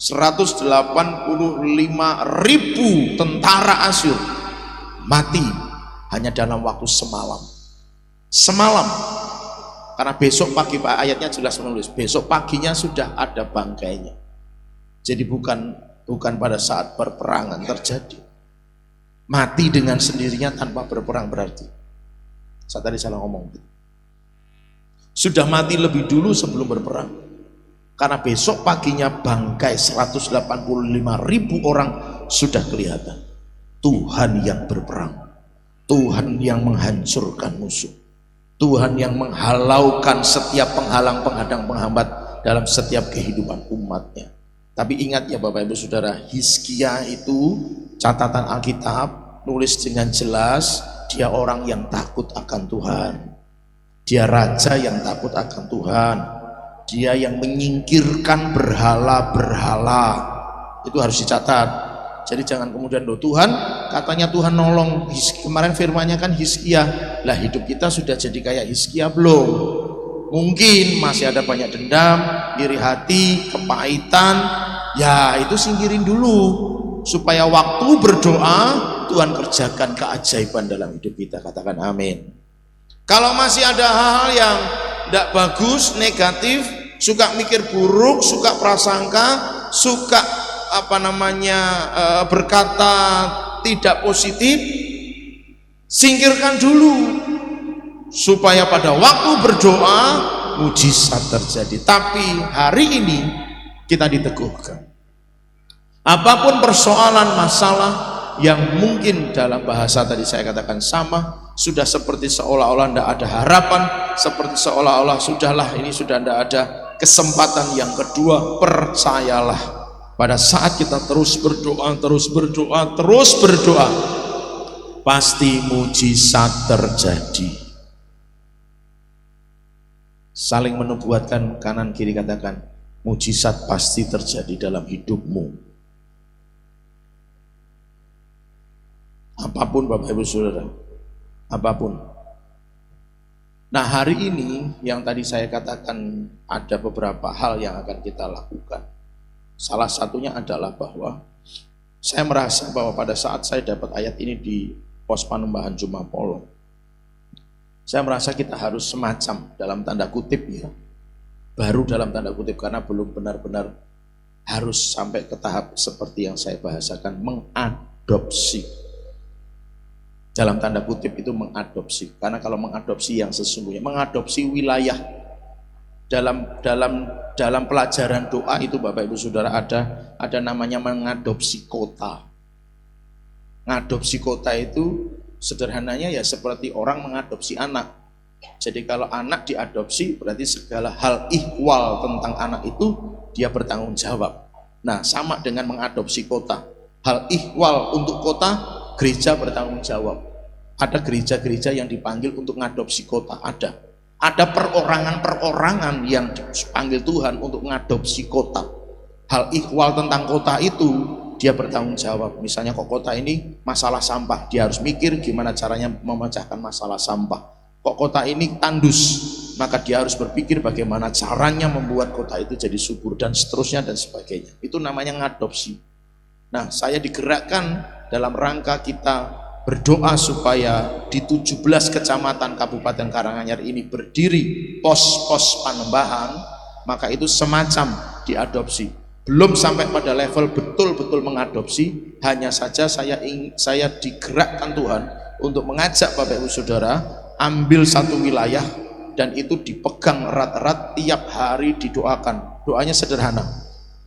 185.000 tentara Asyur mati hanya dalam waktu semalam. Karena besok pagi, Pak, ayatnya jelas menulis, besok paginya sudah ada bangkainya. Jadi bukan pada saat perperangan terjadi. Mati dengan sendirinya tanpa berperang berarti. Saya tadi salah ngomong. Sudah mati lebih dulu sebelum berperang. Karena besok paginya bangkai 185.000 orang sudah kelihatan. Tuhan yang berperang. Tuhan yang menghancurkan musuh. Tuhan yang menghalaukan setiap penghalang, penghadang, penghambat dalam setiap kehidupan umatnya. Tapi ingat ya Bapak Ibu Saudara, Hizkia itu catatan Alkitab nulis dengan jelas, dia orang yang takut akan Tuhan. Dia raja yang takut akan Tuhan. Dia yang menyingkirkan berhala-berhala. Itu harus dicatat. Jadi jangan kemudian, loh Tuhan katanya Tuhan nolong, kemarin firmannya kan Hizkia, lah hidup kita sudah jadi kayak Hizkia belum? Mungkin masih ada banyak dendam, iri hati, kepahitan, ya itu singkirin dulu supaya waktu berdoa Tuhan kerjakan keajaiban dalam hidup kita. Katakan amin. Kalau masih ada hal-hal yang tidak bagus, negatif, suka mikir buruk, suka prasangka, suka berkata tidak positif, singkirkan dulu supaya pada waktu berdoa mujizat terjadi. Tapi hari ini kita diteguhkan, apapun persoalan masalah yang mungkin dalam bahasa tadi saya katakan sama, sudah seperti seolah-olah tidak ada harapan, seperti seolah-olah sudahlah ini sudah tidak ada kesempatan yang kedua. Percayalah, pada saat kita terus berdoa, pasti mujizat terjadi. Saling menubuatkan kanan kiri, katakan mujizat pasti terjadi dalam hidupmu. Apapun Bapak Ibu Saudara, apapun. Nah hari ini yang tadi saya katakan ada beberapa hal yang akan kita lakukan. Salah satunya adalah bahwa saya merasa bahwa pada saat saya dapat ayat ini di pos Panembahan Juma Polo, saya merasa kita harus semacam dalam tanda kutip ya, baru dalam tanda kutip karena belum benar-benar harus sampai ke tahap seperti yang saya bahasakan, mengadopsi. Dalam tanda kutip itu mengadopsi, karena kalau mengadopsi yang sesungguhnya, mengadopsi wilayah dalam pelajaran doa itu Bapak Ibu Saudara ada namanya mengadopsi kota. Ngadopsi kota itu sederhananya ya seperti orang mengadopsi anak. Jadi kalau anak diadopsi berarti segala hal ihwal tentang anak itu dia bertanggung jawab. Nah sama dengan mengadopsi kota, hal ihwal untuk kota, gereja bertanggung jawab. Ada gereja-gereja yang dipanggil untuk mengadopsi kota, ada perorangan-perorangan yang dipanggil Tuhan untuk mengadopsi kota. Hal ihwal tentang kota itu dia bertanggung jawab. Misalnya kok kota ini masalah sampah, dia harus mikir gimana caranya memecahkan masalah sampah. Kok kota ini tandus, maka dia harus berpikir bagaimana caranya membuat kota itu jadi subur dan seterusnya dan sebagainya. Itu namanya ngadopsi. Nah saya digerakkan dalam rangka kita berdoa supaya di 17 kecamatan Kabupaten Karanganyar ini berdiri pos-pos Panembahan, maka itu semacam diadopsi. Belum sampai pada level betul-betul mengadopsi, hanya saja saya digerakkan Tuhan untuk mengajak Bapak Ibu Saudara ambil satu wilayah dan itu dipegang erat-erat, tiap hari didoakan. Doanya sederhana,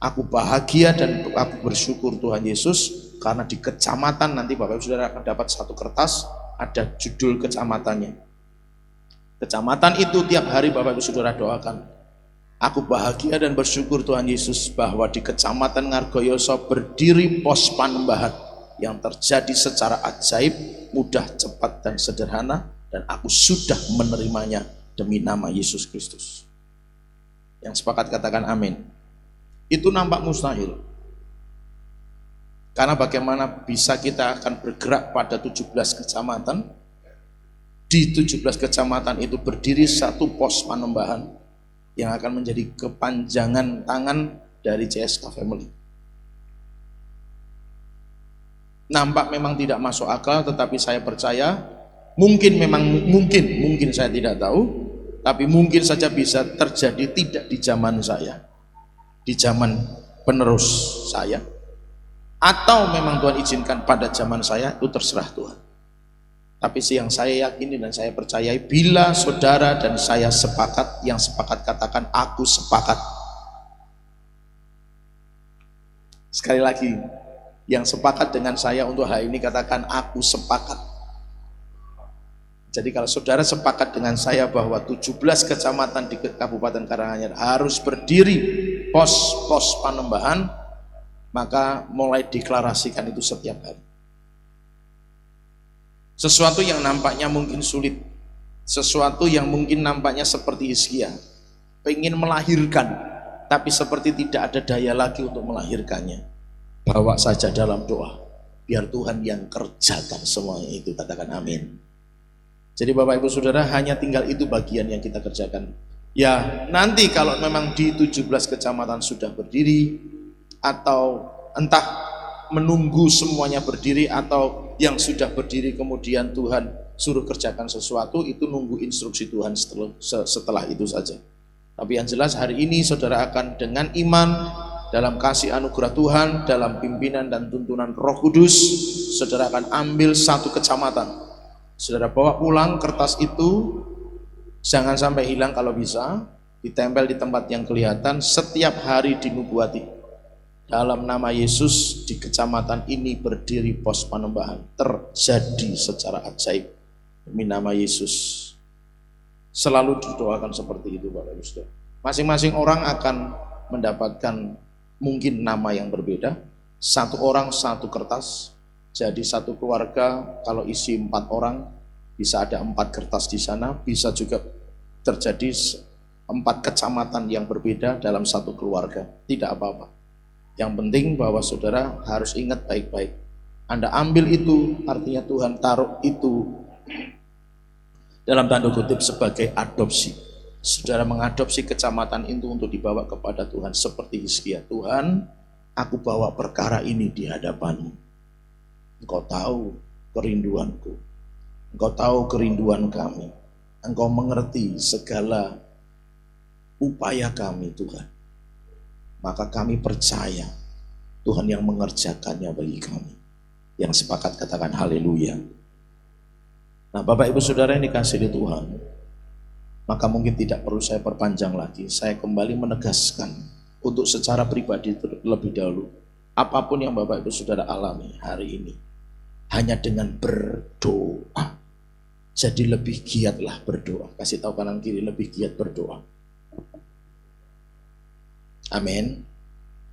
aku bahagia dan aku bersyukur Tuhan Yesus karena di kecamatan nanti Bapak Ibu Saudara akan dapat satu kertas, ada judul kecamatannya. Kecamatan itu tiap hari Bapak Ibu Saudara doakan, aku bahagia dan bersyukur Tuhan Yesus bahwa di Kecamatan Ngargoyoso berdiri pos Panembahan yang terjadi secara ajaib, mudah, cepat, dan sederhana, dan aku sudah menerimanya demi nama Yesus Kristus. Yang sepakat katakan amin. Itu nampak mustahil. Karena bagaimana bisa kita akan bergerak pada 17 kecamatan, di 17 kecamatan itu berdiri satu pos Panembahan yang akan menjadi kepanjangan tangan dari CSK Family. Nampak memang tidak masuk akal, tetapi saya percaya mungkin saya tidak tahu, Tapi mungkin saja bisa terjadi tidak di zaman saya, di zaman penerus saya, atau memang Tuhan izinkan pada zaman saya, itu terserah Tuhan. Tapi yang saya yakini dan saya percayai, bila saudara dan saya sepakat, yang sepakat katakan aku sepakat. Sekali lagi, yang sepakat dengan saya untuk hal ini katakan aku sepakat. Jadi kalau saudara sepakat dengan saya bahwa 17 kecamatan di Kabupaten Karanganyar harus berdiri pos-pos Panembahan, maka mulai deklarasikan itu setiap hari. Sesuatu yang nampaknya mungkin sulit, sesuatu yang mungkin nampaknya seperti Hizkia, pengen melahirkan, tapi seperti tidak ada daya lagi untuk melahirkannya. Bawa saja dalam doa, biar Tuhan yang kerjakan semuanya itu, katakan amin. Jadi Bapak Ibu Saudara, hanya tinggal itu bagian yang kita kerjakan. Ya nanti kalau memang di 17 kecamatan sudah berdiri, atau entah menunggu semuanya berdiri, atau yang sudah berdiri kemudian Tuhan suruh kerjakan sesuatu, itu nunggu instruksi Tuhan setelah itu saja. Tapi yang jelas hari ini saudara akan dengan iman, dalam kasih anugerah Tuhan, dalam pimpinan dan tuntunan Roh Kudus, saudara akan ambil satu kecamatan. Saudara bawa pulang kertas itu, jangan sampai hilang kalau bisa, ditempel di tempat yang kelihatan, setiap hari dinubuati. Dalam nama Yesus di kecamatan ini berdiri pos Panembahan, terjadi secara ajaib demi nama Yesus. Selalu didoakan seperti itu Bapak Ibu Saudara. Masing-masing orang akan mendapatkan mungkin nama yang berbeda, satu orang satu kertas. Jadi satu keluarga kalau isi 4 orang bisa ada 4 kertas di sana, bisa juga terjadi 4 kecamatan yang berbeda dalam satu keluarga. Tidak apa-apa. Yang penting bahwa saudara harus ingat baik-baik. Anda ambil itu, artinya Tuhan taruh itu dalam tanda kutip sebagai adopsi. Saudara mengadopsi kecamatan itu untuk dibawa kepada Tuhan seperti Hizkia. Tuhan, aku bawa perkara ini di hadapanmu. Engkau tahu kerinduanku, Engkau tahu kerinduan kami, Engkau mengerti segala upaya kami Tuhan. Maka kami percaya Tuhan yang mengerjakannya bagi kami. Yang sepakat katakan haleluya. Nah Bapak Ibu Saudara yang dikasihi Tuhan, maka mungkin tidak perlu saya perpanjang lagi. Saya kembali menegaskan untuk secara pribadi terlebih dahulu, apapun yang Bapak Ibu Saudara alami hari ini, hanya dengan berdoa. Jadi lebih giatlah berdoa. Kasih tahu kanan kiri, lebih giat berdoa. Amin.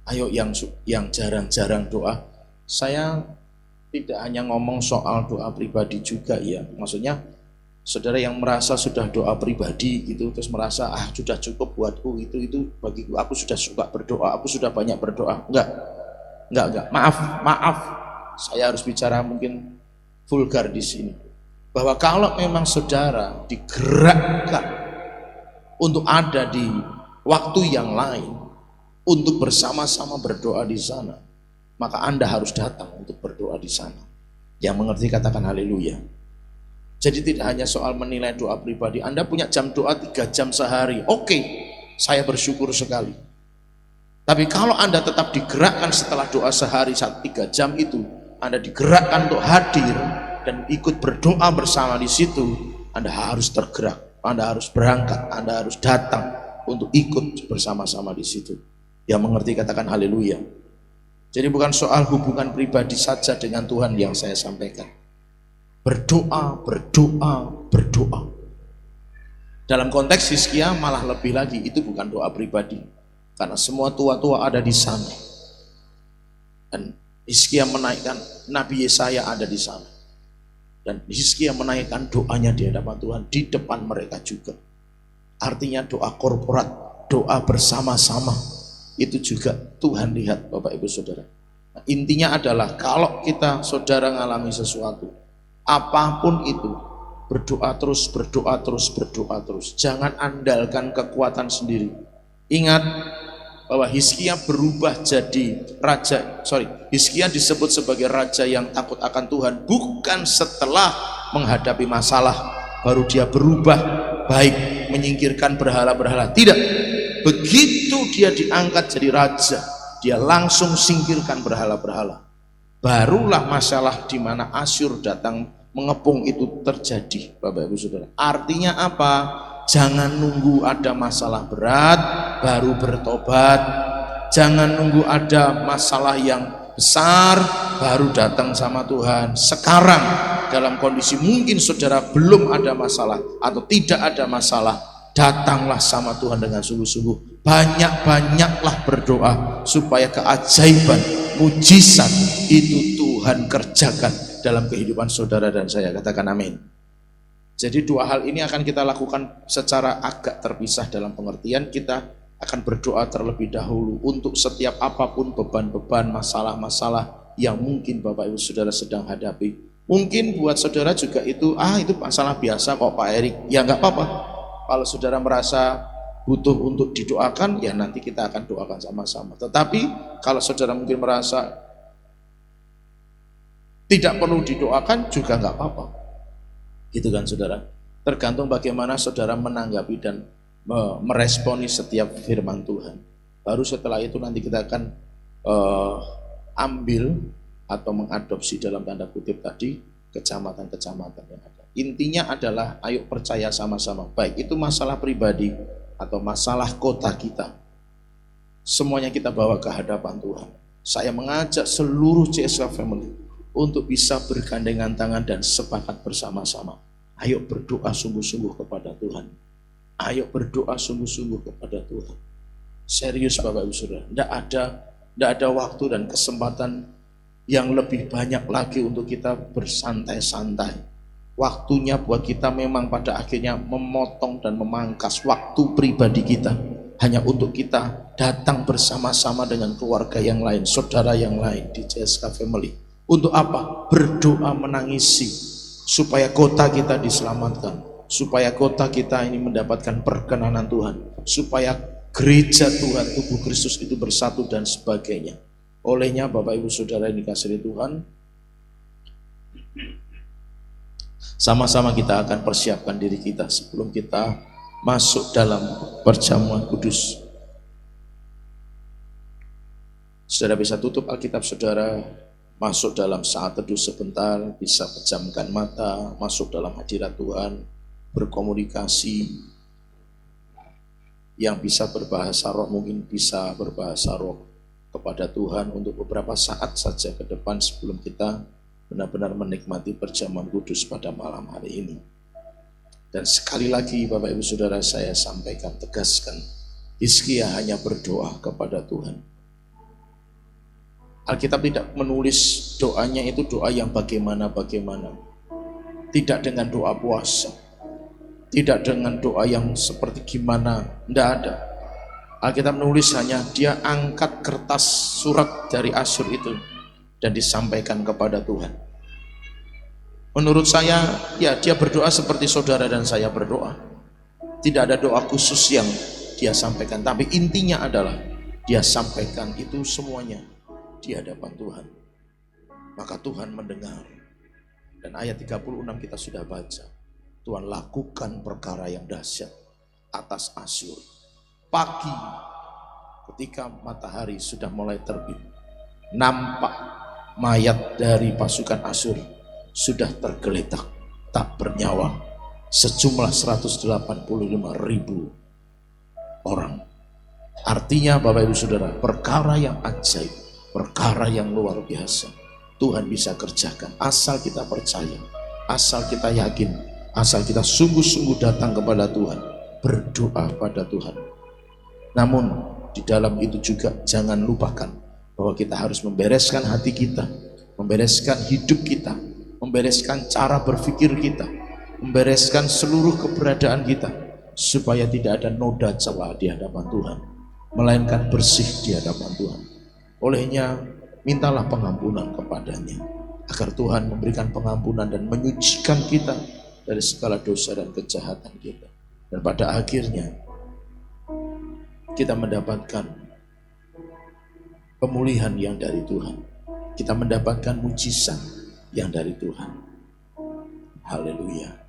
Ayo yang jarang-jarang doa. Saya tidak hanya ngomong soal doa pribadi juga ya. Maksudnya saudara yang merasa sudah doa pribadi gitu, terus merasa sudah cukup buatku, itu bagiku, aku sudah suka berdoa, aku sudah banyak berdoa. Enggak. Maaf. Saya harus bicara mungkin vulgar di sini. Bahwa kalau memang saudara digerakkan untuk ada di waktu yang lain, untuk bersama-sama berdoa di sana, maka Anda harus datang untuk berdoa di sana. Yang mengerti katakan haleluya. Jadi tidak hanya soal menilai doa pribadi. Anda punya jam doa 3 jam sehari. Oke, saya bersyukur sekali. Tapi kalau Anda tetap digerakkan setelah doa sehari 3 jam itu, Anda digerakkan untuk hadir dan ikut berdoa bersama di situ, Anda harus tergerak, Anda harus berangkat, Anda harus datang untuk ikut bersama-sama di situ. Yang mengerti katakan haleluya. Jadi bukan soal hubungan pribadi saja dengan Tuhan yang saya sampaikan. Berdoa. Dalam konteks Hizkia malah lebih lagi, itu bukan doa pribadi. Karena semua tua-tua ada di sana. Dan Hizkia menaikkan, Nabi Yesaya ada di sana. Dan Hizkia menaikkan doanya di hadapan Tuhan, di depan mereka juga. Artinya doa korporat, doa bersama-sama. Itu juga Tuhan lihat Bapak Ibu Saudara. Nah, intinya adalah kalau kita saudara mengalami sesuatu, apapun itu, berdoa terus. Jangan andalkan kekuatan sendiri. Ingat bahwa Hizkia berubah jadi Hizkia disebut sebagai raja yang takut akan Tuhan bukan setelah menghadapi masalah baru dia berubah baik menyingkirkan berhala-berhala. Tidak. Begitu dia diangkat jadi raja, dia langsung singkirkan berhala-berhala. Barulah masalah di mana Asyur datang mengepung itu terjadi, Bapak Ibu Saudara. Artinya apa? Jangan nunggu ada masalah berat baru bertobat. Jangan nunggu ada masalah yang besar baru datang sama Tuhan. Sekarang dalam kondisi mungkin saudara belum ada masalah atau tidak ada masalah, datanglah sama Tuhan dengan sungguh-sungguh. Banyak-banyaklah berdoa supaya keajaiban, mujizat itu Tuhan kerjakan dalam kehidupan saudara dan saya. Katakan amin. Jadi dua hal ini akan kita lakukan secara agak terpisah, dalam pengertian kita akan berdoa terlebih dahulu untuk setiap apapun beban-beban, masalah-masalah yang mungkin Bapak Ibu Saudara sedang hadapi. Mungkin buat saudara juga itu masalah biasa kok Pak Erik. Ya nggak apa-apa. Kalau saudara merasa butuh untuk didoakan, ya nanti kita akan doakan sama-sama. Tetapi kalau saudara mungkin merasa tidak perlu didoakan juga nggak apa-apa. Gitu kan saudara? Tergantung bagaimana saudara menanggapi dan meresponi setiap firman Tuhan. Baru setelah itu nanti kita akan ambil atau mengadopsi dalam tanda kutip tadi kecamatan-kecamatan yang ada. Intinya adalah ayo percaya sama-sama, baik itu masalah pribadi atau masalah kota kita, semuanya kita bawa ke hadapan Tuhan. Saya mengajak seluruh CSK Family untuk bisa bergandengan tangan dan sepakat bersama-sama. Ayo berdoa sungguh-sungguh kepada Tuhan. Ayo berdoa sungguh-sungguh kepada Tuhan. Serius Bapak Ibu Saudara, tidak ada waktu dan kesempatan yang lebih banyak lagi untuk kita bersantai-santai. Waktunya buat kita memang pada akhirnya memotong dan memangkas waktu pribadi kita hanya untuk kita datang bersama-sama dengan keluarga yang lain, saudara yang lain di CSK Family. Untuk apa? Berdoa menangisi supaya kota kita diselamatkan, supaya kota kita ini mendapatkan perkenanan Tuhan, supaya gereja Tuhan, tubuh Kristus itu bersatu dan sebagainya. Olehnya Bapak Ibu Saudara yang dikasihi Tuhan, sama-sama kita akan persiapkan diri kita sebelum kita masuk dalam perjamuan kudus. Saudara bisa tutup Alkitab saudara, masuk dalam saat teduh sebentar, bisa pejamkan mata, masuk dalam hadirat Tuhan, berkomunikasi. Yang bisa berbahasa roh mungkin bisa berbahasa roh kepada Tuhan untuk beberapa saat saja ke depan sebelum kita benar-benar menikmati perjamuan kudus pada malam hari ini. Dan sekali lagi Bapak Ibu Saudara, saya sampaikan, tegaskan, Hizkia hanya berdoa kepada Tuhan. Alkitab tidak menulis doanya itu doa yang bagaimana-bagaimana. Tidak dengan doa puasa. Tidak dengan doa yang seperti gimana. Tidak ada. Alkitab menulis hanya dia angkat kertas surat dari Asyur itu dan disampaikan kepada Tuhan. Menurut saya, ya dia berdoa seperti saudara dan saya berdoa. Tidak ada doa khusus yang dia sampaikan. Tapi intinya adalah dia sampaikan itu semuanya di hadapan Tuhan. Maka Tuhan mendengar. Dan ayat 36 kita sudah baca. Tuhan lakukan perkara yang dahsyat atas Asyur. Pagi ketika matahari sudah mulai terbit, nampak mayat dari pasukan Asyur sudah tergeletak tak bernyawa, sejumlah 185.000 orang. Artinya Bapak Ibu Saudara, perkara yang ajaib, perkara yang luar biasa Tuhan bisa kerjakan asal kita percaya, asal kita yakin, asal kita sungguh-sungguh datang kepada Tuhan, berdoa pada Tuhan. Namun di dalam itu juga jangan lupakan bahwa kita harus membereskan hati kita, membereskan hidup kita, membereskan cara berpikir kita, membereskan seluruh keberadaan kita, supaya tidak ada noda celah di hadapan Tuhan, melainkan bersih di hadapan Tuhan. Olehnya mintalah pengampunan kepadanya, agar Tuhan memberikan pengampunan dan menyucikan kita dari segala dosa dan kejahatan kita. Dan pada akhirnya kita mendapatkan pemulihan yang dari Tuhan, kita mendapatkan mujizat yang dari Tuhan. Haleluya.